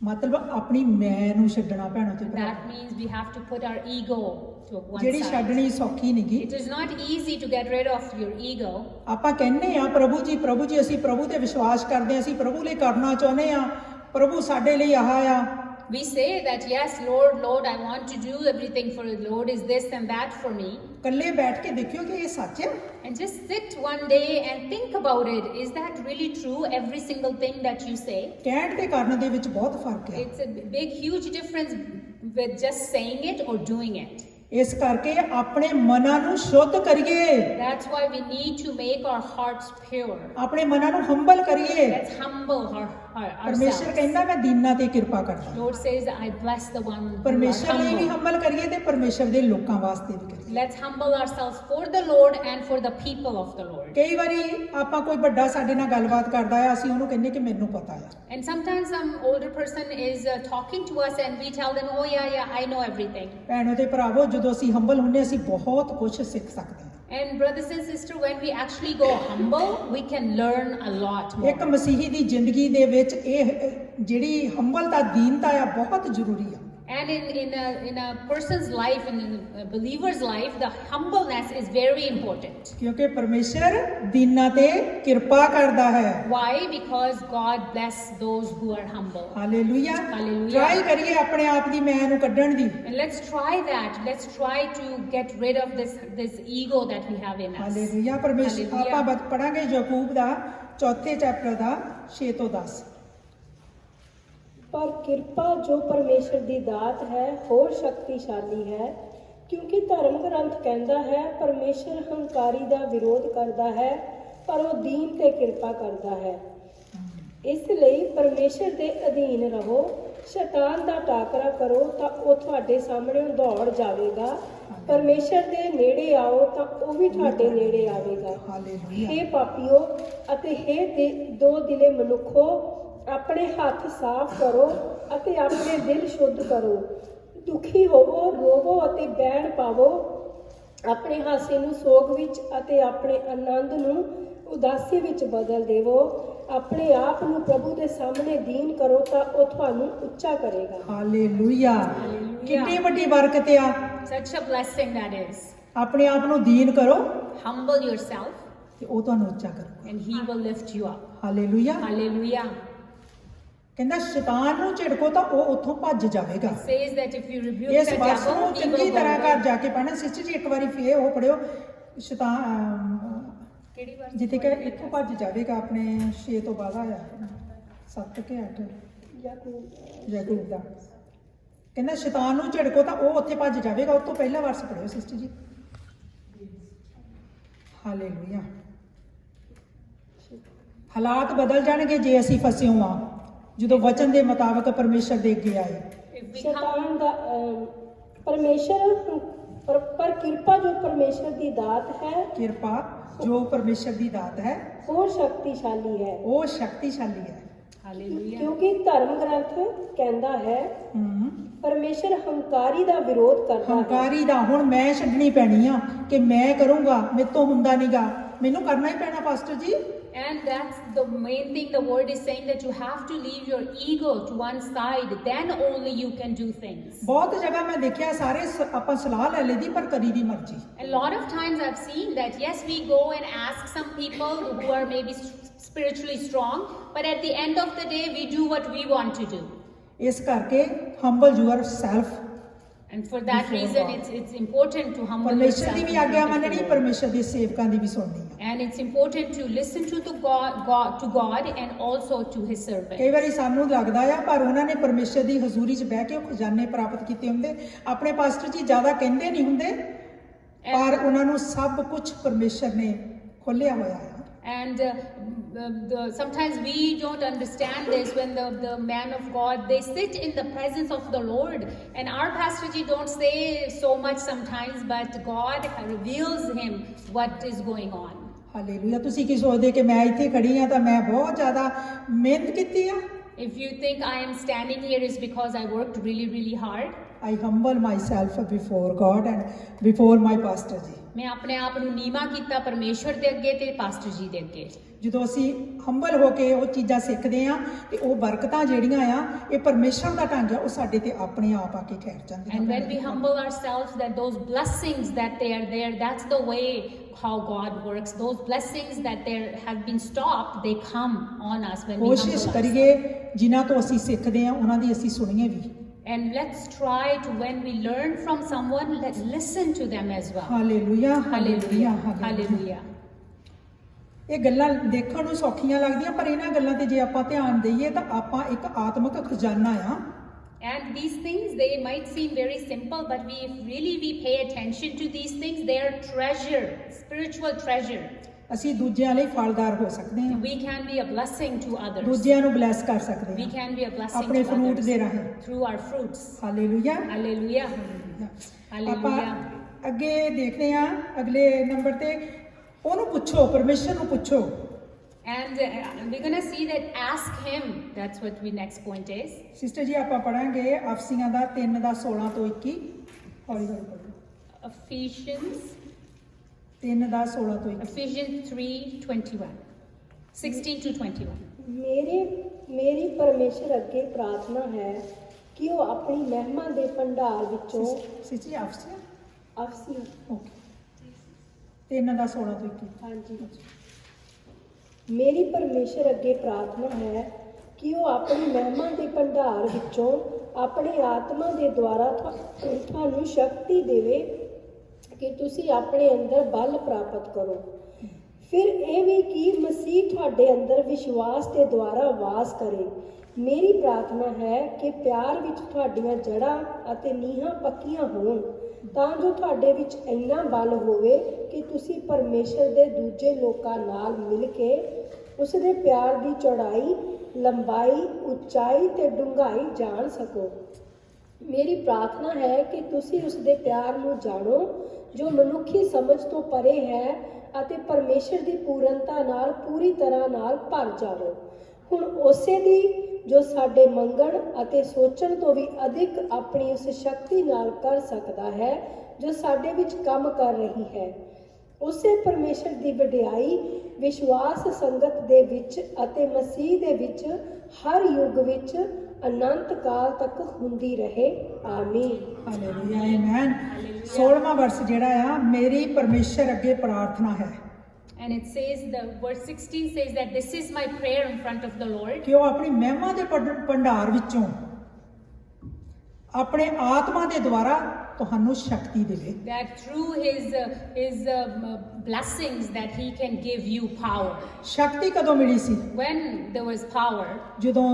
ਮਤਲਬ ਆਪਣੀ ਮੈਂ ਨੂੰ ਛੱਡਣਾ ਭੈਣਾਂ ਤੇ ਭਰਾਵਾਂ। That means we have to put our ego to one ਜਿਹੜੀ side. ਛੱਡਣੀ ਸੌਖੀ ਨਹੀਂਗੀ। It is not easy to get rid of your ego. ਆਪਾਂ ਕਹਿੰਦੇ ਆ ਪ੍ਰਭੂ ਜੀ ਅਸੀਂ ਪ੍ਰਭੂ ਤੇ ਵਿਸ਼ਵਾਸ ਕਰਦੇ ਆ, ਅਸੀਂ ਪ੍ਰਭੂ ਲਈ ਕਰਨਾ ਚਾਹੁੰਦੇ ਆ, ਪ੍ਰਭੂ ਸਾਡੇ ਲਈ ਆਹ ਆ। We say that, yes, Lord, I want to do everything for the Lord is this and that for me. ਇਕੱਲੇ ਬੈਠ ਕੇ ਦੇਖਿਓ ਕਿ ਇਹ ਸੱਚ ਹੈ। And just sit one day and think about it. Is that really true? Every single thing that you say? ਕਹਿਣ ਤੇ ਕਰਨ ਦੇ ਵਿੱਚ ਬਹੁਤ ਫਰਕ ਹੈ। It's a big, huge difference with just saying it or doing it. ਇਸ ਕਰਕੇ ਆਪਣੇ ਮਨਾਂ ਨੂੰ ਸ਼ੁੱਧ ਕਰੀਏ, That's why we need to make our hearts pure. ਆਪਣੇ ਮਨਾਂ ਨੂੰ ਹੰਬਲ ਕਰੀਏ। Let's humble ਪਰਮੇਸ਼ਰ ourselves. ਕਹਿੰਦਾ ਮੈਂ ਦੀਨਾਂ ਤੇ ਕਿਰਪਾ ਕਰਦਾ। Lord says, I bless the one who are ਪਰਮੇਸ਼ਰ ਲਈ ਵੀ humble. ਹੰਬਲ ਕਰੀਏ ਤੇ ਪਰਮੇਸ਼ਰ ਦੇ ਲੋਕਾਂ ਵਾਸਤੇ ਵੀ ਕਰੀਏ। Let's humble ourselves for the Lord and for the people of the Lord. ਕਈ ਵਾਰੀ ਆਪਾਂ ਕੋਈ ਵੱਡਾ ਸਾਡੇ ਨਾਲ ਗੱਲਬਾਤ ਕਰਦਾ ਆ, ਅਸੀਂ ਉਹਨੂੰ ਕਹਿੰਦੇ ਕਿ ਮੈਨੂੰ ਪਤਾ ਆ। And sometimes some older person is talking to us and we tell them, oh yeah, I know everything. ਭੈਣੋ ਤੇ ਭਰਾਵੋ, ਜਦੋਂ ਅਸੀਂ ਹੰਬਲ ਹੁੰਨੇ ਅਸੀਂ ਬਹੁਤ ਕੁਝ ਸਿੱਖ ਸਕਦੇ ਹਾਂ। And brothers and sisters, when we actually go humble, we can learn a lot more. ਇੱਕ ਮਸੀਹੀ ਦੀ ਜ਼ਿੰਦਗੀ ਦੇ ਵਿੱਚ ਇਹ ਜਿਹੜੀ ਹੰਬਲਤਾ, ਦੀਨਤਾ ਆ, ਬਹੁਤ ਜ਼ਰੂਰੀ ਆ। And in a person's life, in a believer's life, the humbleness is very important. ਕਿਉਂਕਿ ਪਰਮੇਸ਼ਰ ਦੀਨਾਂ ਤੇ ਕਿਰਪਾ ਕਰਦਾ ਹੈ। Why? Because God bless those who are humble. Hallelujah. Hallelujah. Try ਕਰੀਏ ਆਪਣੇ ਆਪ ਦੀ ਮੈਂ ਨੂੰ ਕੱਢਣ ਦੀ। And let's try that. Let's try to get rid of this ego that we have in us. Hallelujah. ਪਰਮੇਸ਼ਰ Hallelujah. ਆਪਾਂ ਪੜਾਂਗੇ ਯਾਕੂਬ ਦਾ 4ਥੇ ਚੈਪਟਰ ਦਾ 6 ਤੋਂ 10। ਪਰ ਕਿਰਪਾ ਜੋ ਪਰਮੇਸ਼ਰ ਦੀ ਦਾਤ ਹੈ ਹੋਰ ਸ਼ਕਤੀਸ਼ਾਲੀ ਹੈ, ਕਿਉਂਕਿ ਧਰਮ ਗ੍ਰੰਥ ਕਹਿੰਦਾ ਹੈ ਪਰਮੇਸ਼ਰ ਹੰਕਾਰੀ ਦਾ ਵਿਰੋਧ ਕਰਦਾ ਹੈ ਪਰ ਉਹ ਦੀਨ ਤੇ ਕਿਰਪਾ ਕਰਦਾ ਹੈ। ਇਸ ਲਈ ਪਰਮੇਸ਼ਰ ਦੇ ਅਧੀਨ ਰਹੋ, ਸ਼ੈਤਾਨ ਦਾ ਟਾਕਰਾ ਕਰੋ ਤਾਂ ਉਹ ਤੁਹਾਡੇ ਸਾਹਮਣੇ ਦੌੜ ਜਾਵੇਗਾ। ਪਰਮੇਸ਼ਰ ਦੇ ਨੇੜੇ ਆਓ ਤਾਂ ਉਹ ਵੀ ਤੁਹਾਡੇ ਨੇੜੇ ਆਵੇਗਾ। ਹਾਲੇਲੂਇਆ। ਹੇ ਪਾਪੀਓ ਅਤੇ ਹੇ ਦੋ ਦਿਲੇ ਮਨੁੱਖੋ, ਆਪਣੇ ਹੱਥ ਸਾਫ਼ ਕਰੋ ਅਤੇ ਆਪਣੇ ਦਿਲ ਸ਼ੁੱਧ ਕਰੋ। ਦੁਖੀ ਹੋਵੋ, ਰੋਵੋ ਅਤੇ ਬੈਣ ਪਾਵੋ। ਆਪਣੇ ਹਾਸੇ ਨੂੰ ਸੋਗ ਵਿੱਚ ਅਤੇ ਆਪਣੇ ਆਨੰਦ ਨੂੰ ਉਦਾਸੀ ਵਿੱਚ ਬਦਲ ਦੇਵੋ। ਆਪਣੇ ਆਪ ਨੂੰ ਪ੍ਰਭੂ ਦੇ ਸਾਹਮਣੇ ਦੀਨ ਕਰੋ ਤਾਂ ਉਹ ਤੁਹਾਨੂੰ ਉੱਚਾ ਕਰੇਗਾ। ਹਾਲੇਲੂਇਆ। Hallelujah. ਕਿੰਨੀ ਵੱਡੀ ਬਰਕਤ ਆ। Such a blessing that is. ਆਪਣੇ ਆਪ ਨੂੰ ਦੀਨ ਕਰੋ Humble yourself ਤੇ ਉਹ ਤੁਹਾਨੂੰ ਉੱਚਾ ਕਰੂਗਾ। and He will lift you up. Hallelujah. Hallelujah. ਕਹਿੰਦਾ ਸ਼ੈਤਾਨ ਨੂੰ ਝਿੜਕੋ ਤਾਂ ਉਹ ਉੱਥੋਂ ਭੱਜ ਜਾਵੇਗਾ। It says that if you rebuke ਇਸ the ਵਸ devil, ਨੂੰ he ਚੰਗੀ will ਤਰ੍ਹਾਂ go ਘਰ away. ਜਾ ਕੇ ਪੜਨਾ। ਸਿਸਟਰ ਜੀ ਇੱਕ ਵਾਰੀ ਫੇਰ ਉਹ ਪੜਿਓ ਸ਼ੈਤਾਨ ਕਿਹੜੀ ਵਾਰ? ਜਿੱਥੇ ਕਿ ਇੱਥੋਂ ਭੱਜ ਜਾਵੇਗਾ। ਆਪਣੇ 6 ਤੋਂ ਬਾਅਦ ਆਇਆ 7 ਕਿ 8 ਯਾਕੂਬ ਦਾ ਕਹਿੰਦਾ ਸ਼ੈਤਾਨ ਨੂੰ ਝਿੜਕੋ ਤਾਂ ਉਹ ਉੱਥੇ ਭੱਜ ਜਾਵੇਗਾ। ਉਸ ਤੋਂ ਪਹਿਲਾ ਵਰਸ ਪੜਿਓ ਸਿਸਟਰ ਜੀ। ਹਾਲੇਲੂਇਆ। ਹਾਲਾਤ ਬਦਲ ਜਾਣਗੇ ਜੇ ਅਸੀਂ ਫਸੇ ਹੋਵਾਂ, ਜਦੋਂ ਵਚਨ ਦੇ ਮੁਤਾਬਕ ਪਰਮੇਸ਼ਰ ਦੇ ਅੱਗੇ ਆਏ। If we come, ਸ਼ੈਤਾਨ ਦਾ ਪਰਮੇਸ਼ਰ ਪਰ ਕਿਰਪਾ ਜੋ ਪਰਮੇਸ਼ਰ ਦੀ ਦਾਤ ਹੈ ਕਿਰਪਾ ਜੋ ਪਰਮੇਸ਼ਰ ਦੀ ਦਾਤ ਹੈ ਹੋਰ ਸ਼ਕਤੀਸ਼ਾਲੀ ਹੈ, ਉਹ ਸ਼ਕਤੀਸ਼ਾਲੀ ਹੈ। hallelujah. ਕਿਉਂਕਿ ਧਰਮ ਗ੍ਰੰਥ ਕਹਿੰਦਾ ਹੈ ਹਮ, ਪਰਮੇਸ਼ਰ ਹੰਕਾਰੀ ਦਾ ਵਿਰੋਧ ਕਰਦਾ ਹੈ। ਹੰਕਾਰੀ ਦਾ ਹੁਣ ਮੈਂ ਛੱਡਣੀ ਪੈਣੀ ਆ ਕਿ ਮੈਂ ਕਰੂੰਗਾ, ਮੇਰੇ ਤੋਂ ਹੁੰਦਾ ਨਹੀਂਗਾ, ਮੈਨੂੰ ਕਰਨਾ ਹੀ ਪੈਣਾ ਪਾਸਟਰ ਜੀ। And that's the main thing the word is saying, that you have to leave your ego to one side, then only you can do things. ਬਹੁਤ ਜਗ੍ਹਾ ਮੈਂ ਦੇਖਿਆ ਸਾਰੇ ਆਪਾਂ ਸਲਾਹ ਲੈ ਲਈਦੀ ਪਰ ਕਰੀ ਦੀ ਮਰਜ਼ੀ। A lot of times I've seen that, yes, we go and ask some people who are maybe spiritually strong, but at the end of the day, we do what we want to do. ਇਸ ਕਰਕੇ humble yourself। And for that Before reason, God. it's important to humble ਪਰਮੇਸ਼ਰ yourself. The we in ਆਗਿਆ front of ਮੰਨਣੀ, the Lord. ਪਰਮੇਸ਼ਰ ਦੇ ਸੇਵਕਾਂ ਦੀ ਵੀ ਸੁਣਨੀ ਆ। And it's important to listen to the God and also to His servant. ਕਈ ਵਾਰੀ ਸਾਨੂੰ ਲੱਗਦਾ ਆ ਪਰ ਉਹਨਾਂ ਨੇ ਪਰਮੇਸ਼ਰ ਦੀ ਹਜ਼ੂਰੀ 'ਚ ਬਹਿ ਕੇ ਉਹ ਖਜ਼ਾਨੇ ਪ੍ਰਾਪਤ ਕੀਤੇ ਹੁੰਦੇ। ਆਪਣੇ ਪਾਸਟਰ ਜੀ ਜ਼ਿਆਦਾ ਕਹਿੰਦੇ ਨਹੀਂ ਹੁੰਦੇ ਪਰ ਉਹਨਾਂ ਨੂੰ ਸਭ ਕੁਝ ਪਰਮੇਸ਼ਰ ਨੇ ਖੋਲਿਆ ਹੋਇਆ ਹੈ। And sometimes we don't understand this when the man of God, they sit in the presence of the Lord, and our pastor ji don't say so much sometimes, but God reveals him what is going on. Hallelujah. ਤੁਸੀਂ ਕੀ ਸੋਚਦੇ ਕਿ ਮੈਂ ਇੱਥੇ ਖੜੀ ਆ ਤਾਂ ਮੈਂ ਬਹੁਤ ਜ਼ਿਆਦਾ ਮਿਹਨਤ ਕੀਤੀ ਆ? If you think I am standing here is because I worked really, really hard. I humble myself before God and before my pastor ਜੀ। ਮੈਂ ਆਪਣੇ ਆਪ ਨੂੰ ਨੀਵਾਂ ਕੀਤਾ ਪਰਮੇਸ਼ਰ ਦੇ ਅੱਗੇ ਤੇ ਪਾਸਟਰ ਜੀ ਦੇ ਅੱਗੇ। ਜਦੋਂ ਅਸੀਂ ਹੰਬਲ ਹੋ ਕੇ ਉਹ ਚੀਜ਼ਾਂ ਸਿੱਖਦੇ ਆ ਤੇ ਉਹ ਬਰਕਤਾਂ ਜਿਹੜੀਆਂ ਆ ਇਹ ਪਰਮੇਸ਼ਰ ਦਾ ਢੰਗ ਆ, ਉਹ ਸਾਡੇ ਤੇ ਆਪਣੇ ਆਪ ਆ ਕੇ ਠਹਿਰ ਜਾਂਦੀਆਂ। And when we humble ourselves, that those blessings that they are there, that's the way how God works. Those blessings that there have been stopped, they come on us when we humble ਕੋਸ਼ਿਸ਼ ourselves. ਕਰੀਏ ਜਿਨ੍ਹਾਂ ਤੋਂ ਅਸੀਂ ਸਿੱਖਦੇ ਆ ਉਹਨਾਂ ਦੀ ਅਸੀਂ ਸੁਣੀਏ ਵੀ। And let's try to, when we learn from someone, let's listen to them as well. Hallelujah Hallelujah. Hallelujah. ਇਹ ਗੱਲਾਂ ਦੇਖਣ ਨੂੰ ਸੌਖੀਆਂ ਲੱਗਦੀਆਂ ਪਰ ਇਹਨਾਂ ਗੱਲਾਂ ਤੇ ਜੇ ਆਪਾਂ ਧਿਆਨ ਦਈਏ ਤਾਂ ਆਪਾਂ ਇੱਕ ਆਤਮਿਕ ਖਜ਼ਾਨਾ ਆ। And these things, they might seem very simple, but if really we pay attention to these things, they are treasure, spiritual treasure. ਅਸੀਂ ਦੂਜਿਆਂ ਲਈ ਫਲਦਾਰ ਹੋ ਸਕਦੇ ਹਾਂ, We can be a blessing to others. ਦੂਜਿਆਂ ਨੂੰ ਬਲੈਸ ਕਰ ਸਕਦੇ We ਹਾਂ can be a blessing ਆਪਣੇ to ਫਰੂਟ others ਦੇ ਰਾਹੀਂ। through our fruits. Hallelujah. Hallelujah. ਆਪਾਂ Hallelujah. ਅੱਗੇ ਦੇਖਦੇ ਹਾਂ ਅਗਲੇ ਨੰਬਰ ਤੇ, ਉਹਨੂੰ ਪੁੱਛੋ, ਪਰਮੇਸ਼ਰ ਨੂੰ ਪੁੱਛੋ। And we're going to see that ask him. That's what the next point is. Sister ਜੀ ਆਪਾਂ ਪੜਾਂਗੇ ਅਫਸੀਆਂ ਦਾ 3:16 ਤੋਂ 21। ਹੌਲੀ ਹੌਲੀ ਪੜ੍ਹੋ। Ephesians 3:16 ਤੋਂ 21। Ephesians 3:21. 16 to 21. ਮੇਰੀ ਪਰਮੇਸ਼ਰ ਅੱਗੇ ਪ੍ਰਾਰਥਨਾ ਹੈ ਕਿ ਉਹ ਆਪਣੀ ਮਹਿਮਾ ਦੇ ਭੰਡਾਰ ਵਿੱਚੋਂ ਸਿਸਟਰ ਜੀ ਅਫਸੀਆਂ ਅਫਸੀ ਓਕੇ 3:16 ਤੋਂ 21। ਹਾਂਜੀ ਮੇਰੀ ਪਰਮੇਸ਼ਰ ਅੱਗੇ ਪ੍ਰਾਰਥਨਾ ਹੈ ਕਿ ਉਹ ਆਪਣੀ ਮਹਿਮਾ ਦੇ ਭੰਡਾਰ ਵਿੱਚੋਂ ਆਪਣੀ ਆਤਮਾ ਦੇ ਦੁਆਰਾ ਤੁਹਾਨੂੰ ਸ਼ਕਤੀ ਦੇਵੇ ਕਿ ਤੁਸੀਂ ਆਪਣੇ ਅੰਦਰ ਬਲ ਪ੍ਰਾਪਤ ਕਰੋ। ਫਿਰ ਇਹ ਵੀ ਕਿ ਮਸੀਹ ਤੁਹਾਡੇ ਅੰਦਰ ਵਿਸ਼ਵਾਸ ਦੇ ਦੁਆਰਾ ਵਾਸ ਕਰੇ। ਮੇਰੀ ਪ੍ਰਾਰਥਨਾ ਹੈ ਕਿ ਪਿਆਰ ਵਿੱਚ ਤੁਹਾਡੀਆਂ ਜੜ੍ਹਾਂ ਅਤੇ ਨੀਹਾਂ ਪੱਕੀਆਂ ਹੋਣ, ਤਾਂ ਜੋ ਤੁਹਾਡੇ ਵਿੱਚ ਇੰਨਾ ਬਲ ਹੋਵੇ ਕਿ ਤੁਸੀਂ ਪਰਮੇਸ਼ਰ ਦੇ ਦੂਜੇ ਲੋਕਾਂ ਨਾਲ ਮਿਲ ਕੇ ਉਸ ਦੇ ਪਿਆਰ ਦੀ ਚੌੜਾਈ, ਲੰਬਾਈ, ਉੱਚਾਈ ਤੇ ਡੂੰਘਾਈ ਜਾਣ ਸਕੋ। ਮੇਰੀ ਪ੍ਰਾਰਥਨਾ ਹੈ ਕਿ ਤੁਸੀਂ ਉਸ ਦੇ ਪਿਆਰ ਨੂੰ ਜਾਣੋ ਜੋ ਮਨੁੱਖੀ ਸਮਝ ਤੋਂ ਪਰੇ ਹੈ ਅਤੇ ਪਰਮੇਸ਼ਰ ਦੀ ਪੂਰਨਤਾ ਨਾਲ ਪੂਰੀ ਤਰ੍ਹਾਂ ਨਾਲ ਭਰ ਜਾਵੋ। ਹੁਣ ਉਸੇ ਦੀ ਜੋ ਸਾਡੇ ਮੰਗਣ ਅਤੇ ਸੋਚਣ ਤੋਂ ਵੀ ਅਧਿਕ ਆਪਣੀ ਉਸ ਸ਼ਕਤੀ ਨਾਲ ਕਰ ਸਕਦਾ ਹੈ ਜੋ ਸਾਡੇ ਵਿੱਚ ਕੰਮ ਕਰ ਰਹੀ ਹੈ। ਉਸੇ ਪਰਮੇਸ਼ਰ ਦੀ ਵਡਿਆਈ ਵਿਸ਼ਵਾਸ ਸੰਗਤ ਦੇ ਵਿੱਚ ਅਤੇ ਮਸੀਹ ਦੇ ਵਿੱਚ ਹਰ ਯੁੱਗ ਵਿੱਚ ਅਨੰਤ ਕਾਲ ਤੱਕ ਹੁੰਦੀ ਰਹੇ। ਆਮੀਨ। Hallelujah amen. 16ਵਾਂ ਵਰਸ ਜਿਹੜਾ ਆ, ਮੇਰੀ ਪਰਮੇਸ਼ਰ ਅੱਗੇ ਪ੍ਰਾਰਥਨਾ ਹੈ। And it says, the verse 16 says that this is my prayer in front of the Lord. ਕਿ ਉਹ ਆਪਣੀ ਮਹਿਮਾ ਦੇ ਭੰਡਾਰ ਵਿੱਚੋਂ ਆਪਣੇ ਆਤਮਾ ਦੇ ਦੁਆਰਾ ਤੁਹਾਨੂੰ ਸ਼ਕਤੀ ਦੇਵੇ। That through his blessings that he can give you power. ਸ਼ਕਤੀ ਕਦੋਂ ਮਿਲੀ ਸੀ? When there was power, ਜਦੋਂ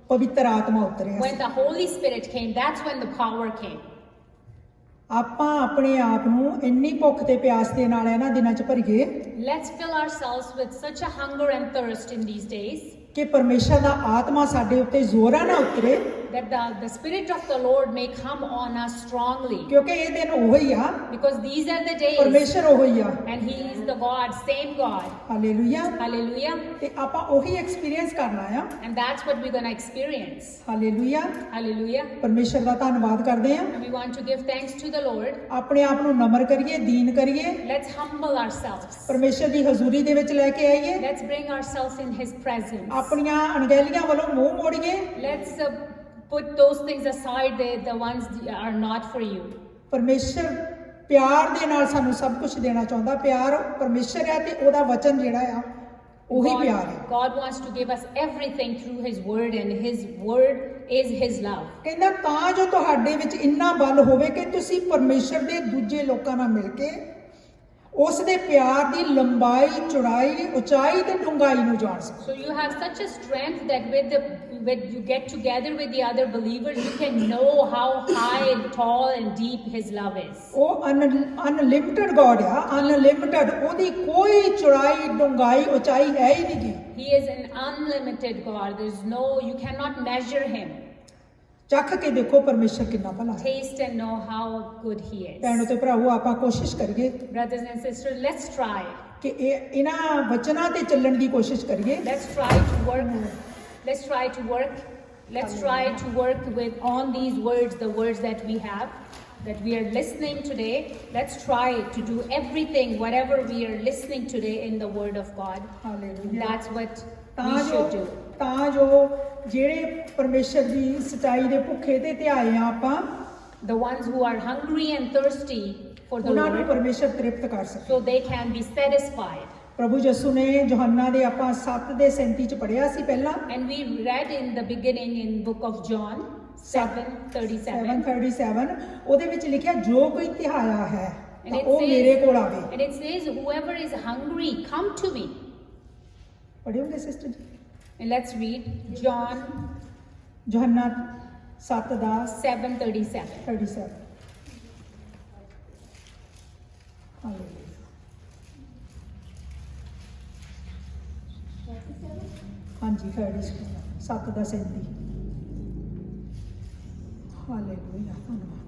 ਪਵਿੱਤਰ ਆਤਮਾ ਉਤਰਿਆ when C. the Holy Spirit came, that's when the power came. ਆਪਾਂ ਆਪਣੇ ਆਪ ਨੂੰ ਇੰਨੀ ਭੁੱਖ ਤੇ ਪਿਆਸ ਦੇ ਨਾਲ ਇਹਨਾਂ ਦਿਨਾਂ 'ਚ ਭਰੀਏ Let's fill ourselves with such a hunger and thirst in these days ਕਿ ਪਰਮੇਸ਼ਰ ਦਾ ਆਤਮਾ ਸਾਡੇ ਉੱਤੇ ਜ਼ੋਰਾਂ ਨਾਲ ਉਤਰੇ that the Spirit of the Lord may come on us strongly. ਕਿਉਂਕਿ ਇਹ ਦਿਨ ਉਹੀ ਆ, Because these are the days, ਪਰਮੇਸ਼ਰ ਉਹੀ ਆ। and He is the God, same God. Hallelujah. Hallelujah. ਤੇ ਆਪਾਂ ਉਹੀ ਐਕਸਪੀਰੀਅੰਸ ਕਰਨਾ ਆ। And that's what we're going to experience. Hallelujah. Hallelujah. ਪਰਮੇਸ਼ਰ ਦਾ ਧੰਨਵਾਦ ਕਰਦੇ ਆ। And we want to give thanks to the Lord. ਆਪਣੇ ਆਪ ਨੂੰ ਨਮਰ ਕਰੀਏ, ਦੀਨ ਕਰੀਏ, Let's humble ourselves. ਪਰਮੇਸ਼ਰ ਦੀ ਹਜ਼ੂਰੀ ਦੇ ਵਿੱਚ ਲੈ ਕੇ ਆਈਏ, Let's bring ourselves in His presence. ਆਪਣੀਆਂ ਅਣਗਹਿਲੀਆਂ ਵੱਲੋਂ ਮੂੰਹ ਮੋੜੀਏ। Let's put those things aside, the ones that are not for you. ਪਰਮੇਸ਼ਰ ਪਿਆਰ ਦੇ ਨਾਲ ਸਾਨੂੰ ਸਭ ਕੁਝ ਦੇਣਾ ਚਾਹੁੰਦਾ। ਪਿਆਰ ਪਰਮੇਸ਼ਰ ਹੈ ਤੇ ਉਹਦਾ ਵਚਨ ਜਿਹੜਾ ਆ ਉਹੀ ਪਿਆਰ ਹੈ। God wants to give us everything through His word, and His word is His love. ਕਹਿੰਦਾ ਤਾਂ ਜੋ ਤੁਹਾਡੇ ਵਿੱਚ ਇੰਨਾ ਬਲ ਹੋਵੇ ਕਿ ਤੁਸੀਂ ਪਰਮੇਸ਼ਰ ਦੇ ਦੂਜੇ ਲੋਕਾਂ ਨਾਲ ਮਿਲ ਕੇ ਉਸ ਦੇ ਪਿਆਰ ਦੀ ਲੰਬਾਈ, ਚੌੜਾਈ, ਉਚਾਈ ਤੇ ਡੂੰਘਾਈ ਨੂੰ ਜਾਣ ਸਕੋ। So you have such a strength that when you get together with the other believers, you can know how high and tall and deep His love is. ਉਹ ਅਨਲਿਮਿਟਡ ਗੋਡ ਆ, ਅਨਲਿਮਿਟਡ। ਉਹਦੀ ਕੋਈ ਚੌੜਾਈ, ਡੂੰਘਾਈ, ਉਚਾਈ ਹੈ ਹੀ ਨਹੀਂ ਗੀ। He is an unlimited God. You cannot measure Him. ਚੱਖ ਕੇ ਦੇਖੋ ਪਰਮੇਸ਼ਰ ਕਿੰਨਾ ਭਲਾ ਹੈ। Taste and know how good He is. ਭੈਣੋ ਤੇ ਭਰਾਵੋ, ਆਪਾਂ ਕੋਸ਼ਿਸ਼ ਕਰੀਏ Brothers and sisters, let's try. ਕਿ ਇਹਨਾਂ ਵਚਨਾਂ ਤੇ ਚੱਲਣ ਦੀ ਕੋਸ਼ਿਸ਼ ਕਰੀਏ। Let's try to work. Let's try to work. Let's try to work on these words, the words that we have, that we are listening today. Let's try to do everything, whatever we are listening today in the Word of God. Hallelujah. That's what ਤਾਂ we should do. ਤਾਂ ਜੋ ਜਿਹੜੇ ਪਰਮੇਸ਼ਰ ਦੀ ਸਚਾਈ ਦੇ ਭੁੱਖੇ ਤੇ ਧਿਆਏ ਆ ਆਪਾਂ, The ones who are hungry and thirsty for the ਉਹਨਾਂ ਨੂੰ Lord, ਪਰਮੇਸ਼ਰ ਤ੍ਰਿਪਤ ਕਰ ਸਕੇ। so they can be satisfied. ਪ੍ਰਭੂ ਯਿਸੂ ਨੇ ਯੋਹੰਨਾ ਦੇ ਆਪਾਂ 7:37 ਚ ਪੜਿਆ ਸੀ ਪਹਿਲਾਂ। And we read in the beginning in book of John 7:37. 7:37 ਉਹਦੇ ਵਿੱਚ ਲਿਖਿਆ ਜੋ ਕੋਈ ਧਿਆਇਆ ਹੈ And ਤਾਂ it ਉਹ ਮੇਰੇ ਕੋਲ says, ਆਵੇ। and it says, whoever is hungry, come to me. ਪੜਿਓਗੇ sister ji? And let's read John ਯੋਹੰਨਾ 7:37। 7:37. ਹਾਲੇਲੂਇਆ। ਹਾਂਜੀ 7:37। ਹਾਲੇਲੂਇਆ। ਧੰਨਵਾਦ।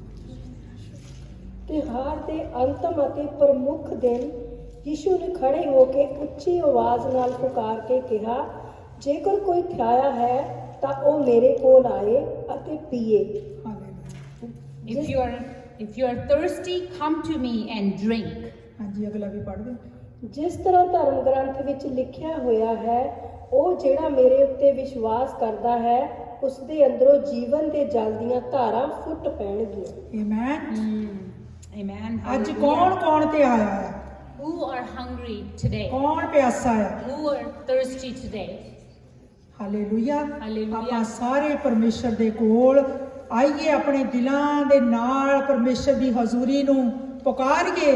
ਤਿਉਹਾਰ ਦੇ ਅੰਤਮ ਅਤੇ ਪ੍ਰਮੁੱਖ ਦਿਨ ਯਿਸੂ ਨੇ ਖੜੇ ਹੋ ਕੇ ਉੱਚੀ ਆਵਾਜ਼ ਨਾਲ ਪੁਕਾਰ ਕੇ ਕਿਹਾ, ਜੇਕਰ ਕੋਈ ਥਿਆਇਆ ਹੈ ਤਾਂ ਉਹ ਮੇਰੇ ਕੋਲ ਆਏ ਅਤੇ ਪੀਏ। Hallelujah. If you are thirsty, come to me and drink. ਹਾਂਜੀ ਅਗਲਾ ਵੀ ਪੜ੍ਹ ਦਿਓ। ਜਿਸ ਤਰ੍ਹਾਂ ਧਰਮ ਗ੍ਰੰਥ ਵਿੱਚ ਲਿਖਿਆ ਹੋਇਆ ਹੈ, ਉਹ ਜਿਹੜਾ ਮੇਰੇ ਉੱਤੇ ਵਿਸ਼ਵਾਸ ਕਰਦਾ ਹੈ ਉਸ ਦੇ ਅੰਦਰੋਂ ਜੀਵਨ ਦੇ ਜਲ ਦੀਆਂ ਧਾਰਾਂ ਫੁੱਟ ਪੈਣਗੀਆਂ। ਆਮੇਨ। Amen. ਅੱਜ Hallelujah. ਕੌਣ ਤੇ ਆਇਆ ਹੈ? Who are hungry today? ਕੌਣ ਪਿਆਸਾ ਹੈ? Who are thirsty today? Hallelujah. Hallelujah. ਆਪਾਂ ਸਾਰੇ ਪਰਮੇਸ਼ਰ ਦੇ ਕੋਲ ਆਈਏ, ਆਪਣੇ ਦਿਲਾਂ ਦੇ ਨਾਲ ਪਰਮੇਸ਼ਰ ਦੀ ਹਜ਼ੂਰੀ ਨੂੰ ਪੁਕਾਰੀਏ।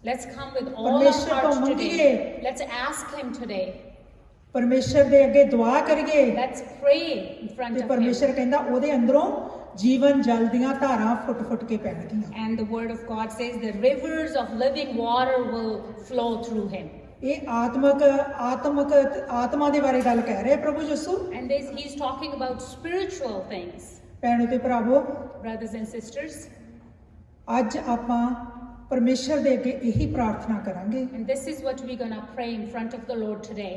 Let's come with all our ਪਰਮੇਸ਼ਰ ਤੋਂ hearts ਮੰਗੀਏ। today. Let's ask Him today. ਪਰਮੇਸ਼ਰ ਦੇ ਅੱਗੇ ਦੁਆ ਕਰੀਏ Let's pray in front ਤੇ of ਪਰਮੇਸ਼ਰ Him. ਕਹਿੰਦਾ ਉਹਦੇ ਅੰਦਰੋਂ ਜੀਵਨ ਜਲ ਦੀਆਂ ਧਾਰਾਂ ਫੁੱਟ-ਫੁੱਟ ਕੇ ਪੈਣਗੀਆਂ। And the Word of God says the rivers of living water will flow through Him. ਇਹ ਆਤਮਾ ਦੇ ਬਾਰੇ ਗੱਲ ਕਹਿ ਰਿਹਾ ਪ੍ਰਭੂ ਯਿਸੂ। And He's talking about spiritual things. ਭੈਣੋ ਤੇ ਭਰਾਵੋ, Brothers and sisters, ਅੱਜ ਆਪਾਂ ਪਰਮੇਸ਼ਰ ਦੇ ਅੱਗੇ ਇਹੀ ਪ੍ਰਾਰਥਨਾ ਕਰਾਂਗੇ and this is what we're going to pray in front of the Lord today,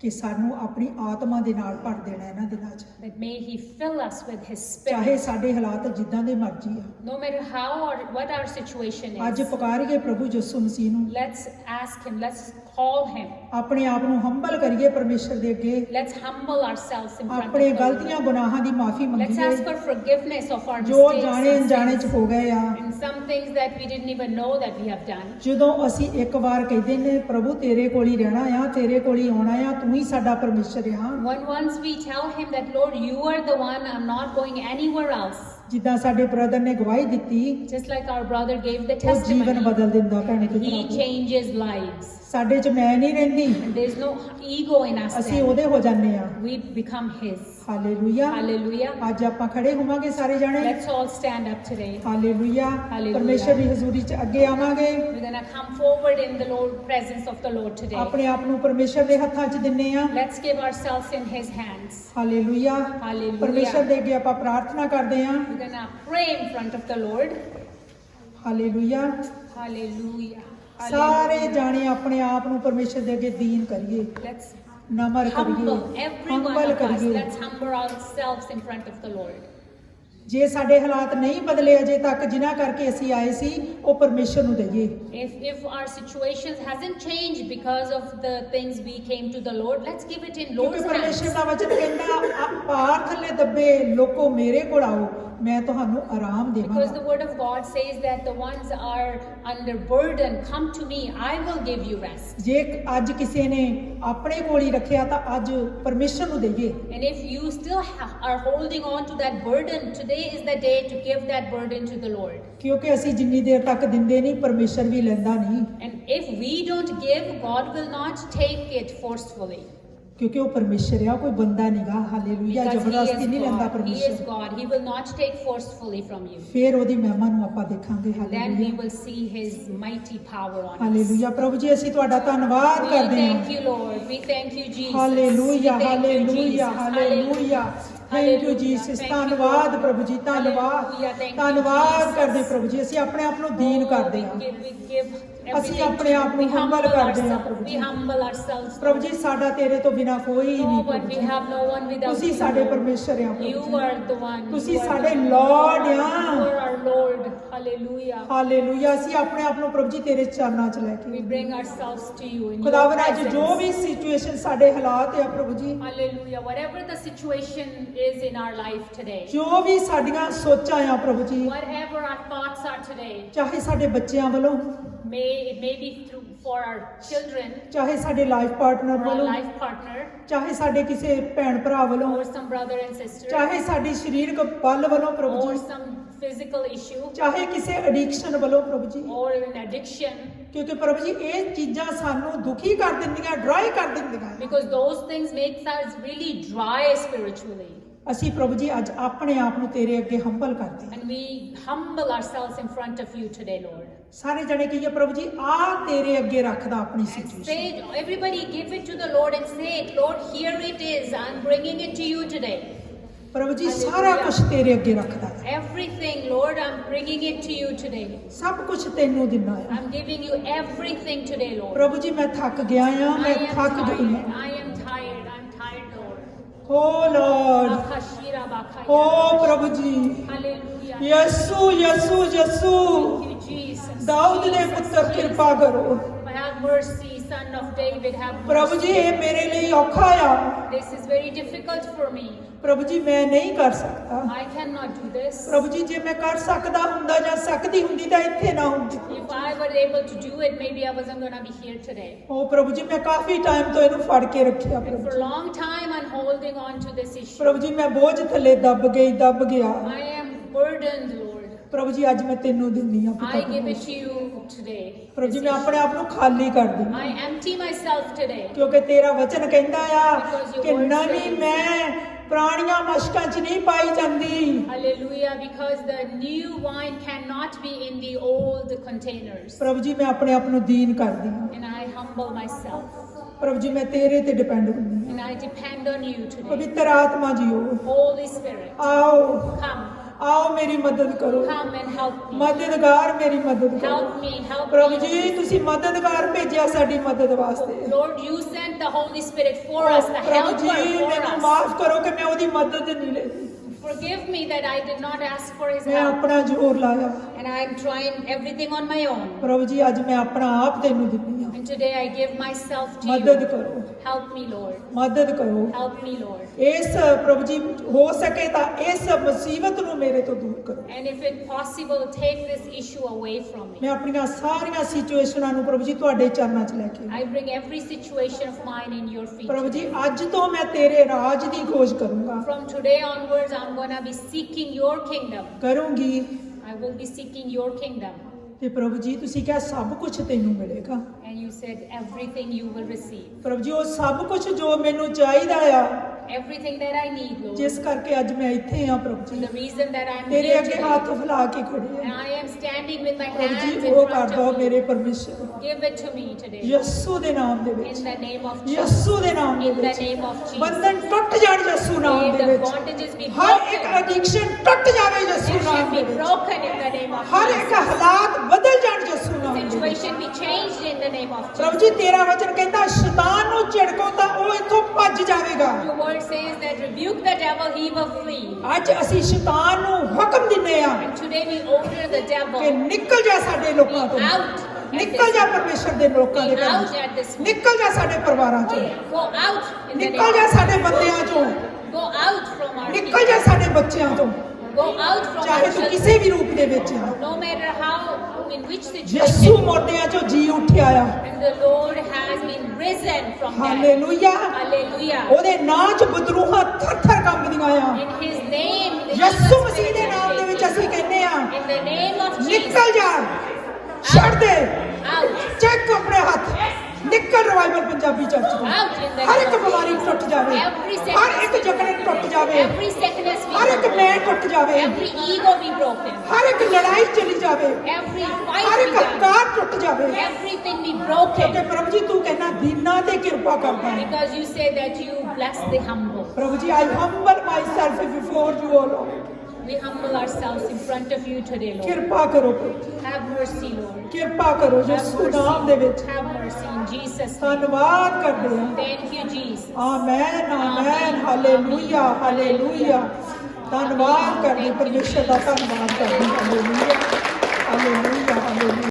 ਕਿ ਸਾਨੂੰ ਆਪਣੀ ਆਤਮਾ ਦੇ ਨਾਲ ਭਰ ਦੇਣਾ ਇਹਨਾਂ ਦਿਨਾਂ 'ਚ। that may He fill us with His ਚਾਹੇ Spirit. ਸਾਡੇ ਹਾਲਾਤ ਜਿੱਦਾਂ ਦੇ ਮਰਜ਼ੀ ਆ, No matter how or what our situation ਅੱਜ is, ਪੁਕਾਰੀਏ ਪ੍ਰਭੂ ਯਿਸੂ ਮਸੀਹ ਨੂੰ। let's ask Him, let's call Him. ਆਪਣੇ ਆਪ ਨੂੰ ਹੰਬਲ ਕਰੀਏ ਪਰਮੇਸ਼ਰ ਦੇ ਅੱਗੇ। Let's humble ourselves in front of ਆਪਣੇ the ਗਲਤੀਆਂ Lord. ਗੁਨਾਹਾਂ ਦੀ ਮਾਫੀ Let's ਮੰਗੀਏ ask for forgiveness of our ਜੋ mistakes ਜਾਣੇ and ਅਣਜਾਣੇ sins, ਚ ਹੋ ਗਏ ਆ। and some things that we didn't even know that we have done. ਜਦੋਂ ਅਸੀਂ ਇੱਕ ਵਾਰ ਕਹਿੰਦੇ ਨੇ ਪ੍ਰਭੂ ਤੇਰੇ ਕੋਲ ਹੀ ਰਹਿਣਾ ਆ, ਤੇਰੇ ਕੋਲ ਹੀ ਆਉਣਾ ਆ, ਤੂੰ ਹੀ ਸਾਡਾ ਪਰਮੇਸ਼ਰ ਆ। Once we tell Him that, Lord, you are the one, I'm not going anywhere else. ਜਿੱਦਾਂ ਸਾਡੇ ਬ੍ਰਦਰ ਨੇ ਗਵਾਹੀ ਦਿੱਤੀ, Just like our brother gave the ਉਹ ਜੀਵਨ testimony, ਬਦਲ ਦਿੰਦਾ ਭੈਣੇ ਤੇ He ਭਰਾਵੋ। changes lives. ਸਾਡੇ 'ਚ ਮੈਂ ਨਹੀਂ ਰਹਿੰਦੀ, and there's no ego in us. ਅਸੀਂ Then. ਉਹਦੇ ਹੋ ਜਾਂਦੇ ਆ। We become His. Hallelujah. Hallelujah. ਅੱਜ ਆਪਾਂ ਖੜੇ ਹੋਵਾਂਗੇ ਸਾਰੇ ਜਾਣੇ। Let's all stand up today. Hallelujah. Hallelujah. ਪਰਮੇਸ਼ਰ ਦੀ ਹਜ਼ੂਰੀ 'ਚ ਅੱਗੇ ਆਵਾਂਗੇ। We're gonna come forward in the Lord presence of the Lord today. ਆਪਣੇ ਆਪ ਨੂੰ ਪਰਮੇਸ਼ਰ ਦੇ ਹੱਥਾਂ 'ਚ ਦਿੰਨੇ ਆ। Let's give ourselves in His hands. Hallelujah. Hallelujah. ਪਰਮੇਸ਼ਰ ਦੇ ਅੱਗੇ ਆਪਾਂ ਪ੍ਰਾਰਥਨਾ ਕਰਦੇ ਆ। We're gonna pray in front of the Lord. Hallelujah. Hallelujah. ਸਾਰੇ Hallelujah. ਜਾਣੇ ਆਪਣੇ ਆਪ ਨੂੰ ਪਰਮੇਸ਼ਰ ਦੇ ਅੱਗੇ ਦੀਨ ਕਰੀਏ, Let's ਨਮਰ humble ਕਰੀਏ, every one humble of us. ਕਰੀਏ। Let's humble ourselves in front of the Lord. ਜੇ ਸਾਡੇ ਹਾਲਾਤ ਨਹੀਂ ਬਦਲੇ ਅਜੇ ਤੱਕ ਜਿਨ੍ਹਾਂ ਕਰਕੇ ਅਸੀਂ ਆਏ ਸੀ, ਉਹ ਪਰਮੇਸ਼ਰ ਨੂੰ ਦਈਏ। If our situations hasn't changed because of the things we came to the Lord, let's give it in ਕਿਉਂਕਿ Lord's ਪਰਮੇਸ਼ਰ hands. ਦਾ ਵਚਨ ਕਹਿੰਦਾ ਪਾਰ ਥੱਲੇ ਦੱਬੇ ਲੋਕੋ ਮੇਰੇ ਕੋਲ ਆਓ, ਮੈਂ ਤੁਹਾਨੂੰ ਆਰਾਮ Because ਦੇਵਾਂਗਾ। the word of God says that the ones are under burden, come to me, I will give you rest. ਜੇ ਅੱਜ ਕਿਸੇ ਨੇ ਆਪਣੇ ਕੋਲ ਹੀ ਰੱਖਿਆ ਤਾਂ ਅੱਜ ਪਰਮੇਸ਼ਰ ਨੂੰ ਦਈਏ। And if you still are holding on to that burden, today is the day to give that burden to the Lord. ਕਿਉਂਕਿ ਅਸੀਂ ਜਿੰਨੀ ਦੇਰ ਤੱਕ ਦਿੰਦੇ ਨਹੀਂ, ਪਰਮੇਸ਼ਰ ਵੀ ਲੈਂਦਾ ਨਹੀਂ। And if we don't give, God will not take it forcefully. ਕਿਉਂਕਿ ਉਹ ਪਰਮੇਸ਼ਰ ਆ, ਕੋਈ ਬੰਦਾ ਨਹੀਂਗਾ। ਹਾਲੇਲੂਇਆ। Because ਜ਼ਬਰਦਸਤੀ ਨਹੀਂ ਲੈਂਦਾ He is ਪਰਮੇਸ਼ਰ। God. He will not take forcefully from you. ਫਿਰ ਉਹਦੀ ਮਹਿਮਾ ਨੂੰ ਆਪਾਂ ਦੇਖਾਂਗੇ। Then we hallelujah. will see His mighty power on us. Hallelujah. ਪ੍ਰਭੂ ਜੀ ਅਸੀਂ ਤੁਹਾਡਾ ਧੰਨਵਾਦ We ਕਰਦੇ ਹਾਂ। thank you, Lord. We thank you, Jesus. Hallelujah. We thank you, hallelujah. Jesus. Hallelujah. Thank you Jesus. Thank you, ਧੰਨਵਾਦ Lord. ਪ੍ਰਭੂ ਜੀ, ਧੰਨਵਾਦ। Hallelujah. Thank you, ਧੰਨਵਾਦ Jesus. ਕਰਦੇ ਪ੍ਰਭੂ ਜੀ। ਅਸੀਂ ਆਪਣੇ ਆਪ ਨੂੰ ਦੀਨ ਕਰਦੇ ਹਾਂ। We give ਅਸੀਂ everything ਆਪਣੇ to you. ਆਪ ਨੂੰ We ਹੰਬਲ humble ਕਰਦੇ ਹਾਂ ourselves. ਪ੍ਰਭੂ We ਜੀ। humble ourselves. ਪ੍ਰਭੂ ਜੀ ਸਾਡਾ ਤੇਰੇ ਤੋਂ ਬਿਨਾ ਕੋਈ No ਨਹੀਂ one. ਪ੍ਰਭੂ We ਜੀ। have no one without ਤੁਸੀਂ you. ਸਾਡੇ ਪਰਮੇਸ਼ਰ ਆ You ਪ੍ਰਭੂ ਜੀ। are the one. ਤੁਸੀਂ You are ਸਾਡੇ the Lord Lord. ਆ। You are our Lord. Hallelujah. Hallelujah. ਅਸੀਂ ਆਪਣੇ ਆਪ ਨੂੰ ਪ੍ਰਭੂ ਜੀ ਤੇਰੇ ਚਰਨਾਂ 'ਚ ਲੈ We K bring ourselves to you in your ਖੁਦਾਵੰਦ ਅੱਜ ਜੋ presence. ਵੀ ਸਿਚੁਏਸ਼ਨ ਸਾਡੇ ਹਾਲਾਤ ਆ ਪ੍ਰਭੂ ਜੀ, Hallelujah. Whatever the situation is in our life today, ਜੋ ਵੀ ਸਾਡੀਆਂ ਸੋਚਾਂ ਆ ਪ੍ਰਭੂ ਜੀ, whatever our thoughts are today, ਚਾਹੇ ਸਾਡੇ ਬੱਚਿਆਂ ਵੱਲੋਂ, it may be through for our children ਚਾਹੇ ਸਾਡੇ ਲਾਈਫ ਪਾਰਟਨਰ or our ਵੱਲੋਂ, life partner ਚਾਹੇ ਸਾਡੇ ਕਿਸੇ ਭੈਣ ਭਰਾ ਵੱਲੋਂ, or some brother and sister ਚਾਹੇ ਸਾਡੀ ਸਰੀਰਕ ਬਲ ਵੱਲੋਂ ਪ੍ਰਭੂ or ਜੀ, some physical issue ਚਾਹੇ ਕਿਸੇ ਐਡਿਕਸ਼ਨ ਵੱਲੋਂ ਪ੍ਰਭੂ ਜੀ, or an addiction, ਕਿਉਂਕਿ ਪ੍ਰਭੂ ਜੀ ਇਹ ਚੀਜ਼ਾਂ ਸਾਨੂੰ ਦੁਖੀ ਕਰ ਦਿੰਦੀਆਂ, ਡਰਾਈ ਕਰ ਦਿੰਦੀਆਂ। because those things makes us really dry spiritually. ਅਸੀਂ ਪ੍ਰਭੂ ਜੀ ਅੱਜ ਆਪਣੇ ਆਪ ਨੂੰ ਤੇਰੇ ਅੱਗੇ ਹੰਬਲ ਕਰਦੇ ਹਾਂ। And we humble ourselves in front of you today, Lord. ਸਾਰੇ ਜਣੇ ਕਹੀਏ ਪ੍ਰਭੂ ਜੀ ਆ ਤੇਰੇ ਅੱਗੇ ਰੱਖਦਾ ਆਪਣੀ And situation. say, everybody give it to the Lord and say it, Lord, here it is. I'm bringing it to you today. ਪ੍ਰਭੂ ਜੀ ਸਾਰਾ ਕੁਝ ਤੇਰੇ ਅੱਗੇ ਰੱਖਦਾ ਹੈ। Everything, Lord, I'm bringing it to you today. ਸਭ ਕੁਝ ਤੈਨੂੰ ਦਿੰਦਾ ਹੈ। I'm giving you everything today, Lord. ਪ੍ਰਭੂ ਜੀ ਮੈਂ ਥੱਕ ਗਿਆ ਆ, I ਮੈਂ am ਥੱਕ ਗਈ tired. ਹਾਂ। I am tired. I'm tired, Lord. Oh Lord, Bakashira bakaya. ਓ ਪ੍ਰਭੂ ਜੀ, Hallelujah. ਯਿਸੂ ਯਿਸੂ ਯਿਸੂ, Thank you, Jesus. ਦਾਊਦ ਦੇ Jesus, ਪੁੱਤਰ Jesus. ਕਿਰਪਾ ਕਰੋ। Have mercy, son of David, have ਪ੍ਰਭੂ ਜੀ mercy. ਇਹ ਮੇਰੇ ਲਈ ਔਖਾ ਆ। This is very difficult for me. ਪ੍ਰਭੂ ਜੀ ਮੈਂ ਨਹੀਂ ਕਰ ਸਕਦਾ। I cannot do this. ਪ੍ਰਭੂ ਜੀ ਜੇ ਮੈਂ ਕਰ ਸਕਦਾ ਹੁੰਦਾ ਜਾਂ ਸਕਦੀ ਹੁੰਦੀ ਤਾਂ ਇੱਥੇ ਨਾ ਹੁੰਦੀ। If I were able to do it, maybe I wasn't going to be here today. ਓ ਪ੍ਰਭੂ ਜੀ ਮੈਂ ਕਾਫੀ ਟਾਈਮ ਤੋਂ ਇਹਨੂੰ ਫੜ ਕੇ ਰੱਖਿਆ And ਪ੍ਰਭੂ for ਜੀ। a long time, I'm holding on to this issue. ਪ੍ਰਭੂ ਜੀ ਮੈਂ ਬੋਝ ਥੱਲੇ ਦੱਬ ਗਿਆ। I am burdened, Lord. ਪ੍ਰਭੂ ਜੀ ਅੱਜ ਮੈਂ ਤੈਨੂੰ ਦਿੰਨੀ ਆ I give it to you today. ਪ੍ਰਭੂ ਜੀ ਮੈਂ ਆਪਣੇ ਆਪ ਨੂੰ ਖਾਲੀ ਕਰ ਦਿੰਦੀ I empty myself today. ਕਿਉਂਕਿ ਤੇਰਾ ਵਚਨ ਕਹਿੰਦਾ ਆ Because your ਕਿ word ਨਵੀਂ says- ਮੈਂ ਪੁਰਾਣੀਆਂ ਮਸ਼ਕਾਂ 'ਚ ਨਹੀਂ ਪਾਈ ਜਾਂਦੀ। Hallelujah, because the new wine cannot be in the old containers. ਪ੍ਰਭੂ ਜੀ ਮੈਂ ਆਪਣੇ ਆਪ ਨੂੰ ਦੀਨ ਕਰਦੀ ਹਾਂ। And I humble myself. ਪ੍ਰਭੂ ਜੀ ਮੈਂ ਤੇਰੇ ਤੇ ਡਿਪੈਂਡ ਹੁੰਦੀ ਹਾਂ। And I depend on you today. ਪਵਿੱਤਰ ਆਤਮਾ ਜੀਓ Holy Spirit, ਆਓ come. ਆਓ ਮੇਰੀ ਮਦਦ ਕਰੋ। Come and help me. ਮਦਦਗਾਰ ਮੇਰੀ ਮਦਦ ਕਰੋ। Help me, help ਪ੍ਰਭੂ me. ਜੀ ਤੁਸੀਂ ਮਦਦਗਾਰ ਭੇਜਿਆ ਸਾਡੀ ਮਦਦ ਵਾਸਤੇ। Lord, you sent the Holy Spirit for us, the ਪ੍ਰਭੂ ਜੀ helper for ਮੈਨੂੰ us. ਮਾਫ ਕਰੋ ਕਿ ਮੈਂ ਉਹਦੀ ਮਦਦ ਨਹੀਂ ਲਈ। Forgive me that I did not ask for His ਮੈਂ help. ਆਪਣਾ ਜ਼ੋਰ ਲਾਇਆ। And I am trying everything on my own. ਪ੍ਰਭੂ ਜੀ ਅੱਜ ਮੈਂ ਆਪਣਾ ਆਪ ਤੈਨੂੰ ਦਿੰਦੀ ਹਾਂ। And today I give myself to ਮਦਦ you. ਕਰੋ, Help me, Lord. ਮਦਦ ਕਰੋ। Help me, Lord. ਇਸ ਪ੍ਰਭੂ ਜੀ ਹੋ ਸਕੇ ਤਾਂ ਇਸ ਮੁਸੀਬਤ ਨੂੰ ਮੇਰੇ ਤੋਂ ਦੂਰ ਕਰੋ। And if it's possible, take this issue away from me. ਮੈਂ ਆਪਣੀਆਂ ਸਾਰੀਆਂ ਸਿਚੁਏਸ਼ਨਾਂ ਨੂੰ ਪ੍ਰਭੂ ਜੀ ਤੁਹਾਡੇ ਚਰਨਾਂ 'ਚ ਲੈ ਕੇ I bring every situation of mine in your feet. ਪ੍ਰਭੂ ਜੀ ਅੱਜ ਤੋਂ ਮੈਂ ਤੇਰੇ ਰਾਜ ਦੀ ਖੋਜ ਕਰੂੰਗਾ, From today onwards, I'm going to be seeking your kingdom. ਕਰੂੰਗੀ। I will be seeking your kingdom. ਤੇ ਪ੍ਰਭੂ ਜੀ ਤੁਸੀਂ ਕਿਹਾ ਸਭ ਕੁਝ ਤੈਨੂੰ ਮਿਲੇਗਾ। And you you said everything you will receive. ਪ੍ਰਭੂ ਜੀ ਉਹ ਸਭ ਕੁਝ ਜੋ ਮੈਨੂੰ ਚਾਹੀਦਾ ਆ, Everything that I need, Lord. ਜਿਸ ਕਰਕੇ ਅੱਜ ਮੈਂ ਇੱਥੇ ਆ ਪ੍ਰਭੂ ਜੀ, The reason that I'm ਤੇਰੇ here ਅੱਗੇ today. ਹੱਥ ਫੈਲਾ ਕੇ ਖੜੀ And ਆ I am standing with my ਪ੍ਰਭੂ hands ਜੀ, in ਉਹ ਕਰ front ਦੋ of you. ਮੇਰੇ ਪਰਮੇਸ਼ਰ, Give it to me today. ਯਿਸੂ ਦੇ ਨਾਮ ਦੇ ਵਿੱਚ, In the name of Jesus. ਯਿਸੂ ਦੇ ਨਾਮ ਦੇ In the ਵਿੱਚ name of Jesus. ਬੰਧਨ ਟੁੱਟ ਜਾਣ ਯਿਸੂ ਨਾਮ May ਦੇ the ਵਿੱਚ, bondages be ਹਰ ਇੱਕ broken. ਐਡਿਕਸ਼ਨ ਟੁੱਟ ਜਾਵੇ ਯਿਸੂ It ਨਾਮ should ਦੇ be ਵਿੱਚ, broken in the name of ਹਰ ਇੱਕ Jesus. ਹਾਲਾਤ ਬਦਲ ਜਾਣ ਯਿਸੂ ਨਾਮ ਦੇ ਵਿੱਚ। Situation be changed in the name of ਪ੍ਰਭੂ Jesus. ਜੀ ਤੇਰਾ ਵਚਨ ਕਹਿੰਦਾ ਸ਼ੈਤਾਨ ਨੂੰ ਝਿੜਕੋ ਤਾਂ ਉਹ ਇੱਥੋਂ ਭੱਜ ਜਾਵੇਗਾ। Your word says that rebuke the devil, he will flee. ਅੱਜ ਅਸੀਂ ਸ਼ੈਤਾਨ ਨੂੰ ਹੁਕਮ ਦਿੰਨੇ ਆ And today we order the ਕਿ devil ਨਿਕਲ ਜਾ ਸਾਡੇ ਲੋਕਾਂ ਤੋਂ, out. ਨਿਕਲ ਜਾ ਪਰਮੇਸ਼ਰ ਦੇ ਲੋਕਾਂ ਦੇ Be out ਘਰੋਂ, at this moment. ਨਿਕਲ ਜਾ ਸਾਡੇ ਪਰਿਵਾਰਾਂ ਚੋਂ, Go out in the ਨਿਕਲ ਜਾ name ਸਾਡੇ ਬੰਦਿਆਂ ਚੋਂ, of Go out from our ਨਿਕਲ ਜਾ people. ਸਾਡੇ ਬੱਚਿਆਂ ਤੋਂ, Go out from ਚਾਹੇ our ਤੂੰ children. ਕਿਸੇ ਵੀ ਰੂਪ ਦੇ ਵਿੱਚ ਆ। No matter how, in which ਯਿਸੂ situation. ਮੁਰਦਿਆਂ ਚੋਂ ਜੀ ਉੱਠਿਆ ਆ। And the Lord has been risen from death. Hallelujah. Hallelujah. ਉਹਦੇ ਨਾਂ 'ਚ ਬਦਰੂਹਾਂ ਥਰ-ਥਰ ਕੰਬਦੀਆਂ ਆ। In His name, the ਯਿਸੂ evil ਮਸੀਹ ਦੇ spirits ਨਾਮ are ਦੇ ਵਿੱਚ shaking. ਅਸੀਂ ਕਹਿੰਦੇ ਆ In the name of Jesus. ਨਿਕਲ ਜਾ, ਛੱਡ ਦੇ, Out. ਚੱਕ ਆਪਣੇ ਹੱਥ, ਨਿਕਲ ਰਿਵਾਈਵਲ ਪੰਜਾਬੀ ਚਰਚ ਤੋਂ। Out in the ਹਰ name ਇੱਕ of ਬਿਮਾਰੀ Jesus. ਟੁੱਟ ਜਾਵੇ, Every ਹਰ ਇੱਕ sickness, ਜਕੜਨ ਟੁੱਟ ਜਾਵੇ, every sickness be ਹਰ ਇੱਕ broken. ਮੈਂ ਟੁੱਟ ਜਾਵੇ, Every ego be broken. ਹਰ ਇੱਕ ਲੜਾਈ ਚਲੀ ਜਾਵੇ, Every ਹਰ fight ਇੱਕ be done. ਹੰਕਾਰ ਟੁੱਟ ਜਾਵੇ। Everything be ਕਿਉਂਕਿ broken. ਪ੍ਰਭੂ ਜੀ ਤੂੰ ਕਹਿੰਦਾ ਦੀਨਾਂ ਤੇ ਕਿਰਪਾ ਕਰਦਾ ਹੈ। Because you say that you bless the humble. ਪ੍ਰਭੂ ਜੀ I humble myself before you O Lord, We humble ourselves in front of you today, Lord. ਕਿਰਪਾ ਕਰੋ ਪ੍ਰਭੂ ਜੀ, Have mercy, Lord. ਕਿਰਪਾ ਕਰੋ Have ਯਿਸੂ ਨਾਮ ਦੇ ਵਿੱਚ। mercy. Have mercy in Jesus' name. ਧੰਨਵਾਦ ਕਰਦੇ ਹਾਂ। Thank you, Jesus. Amen amen hallelujah hallelujah. ਧੰਨਵਾਦ ਕਰਦੇ ਪਰਮੇਸ਼ਰ ਦਾ, ਧੰਨਵਾਦ ਕਰਦੇ ਹਾਲੇਲੂਇਆ ਹਾਲੇਲੂਇਆ ਹਾਲੇਲੂਇਆ।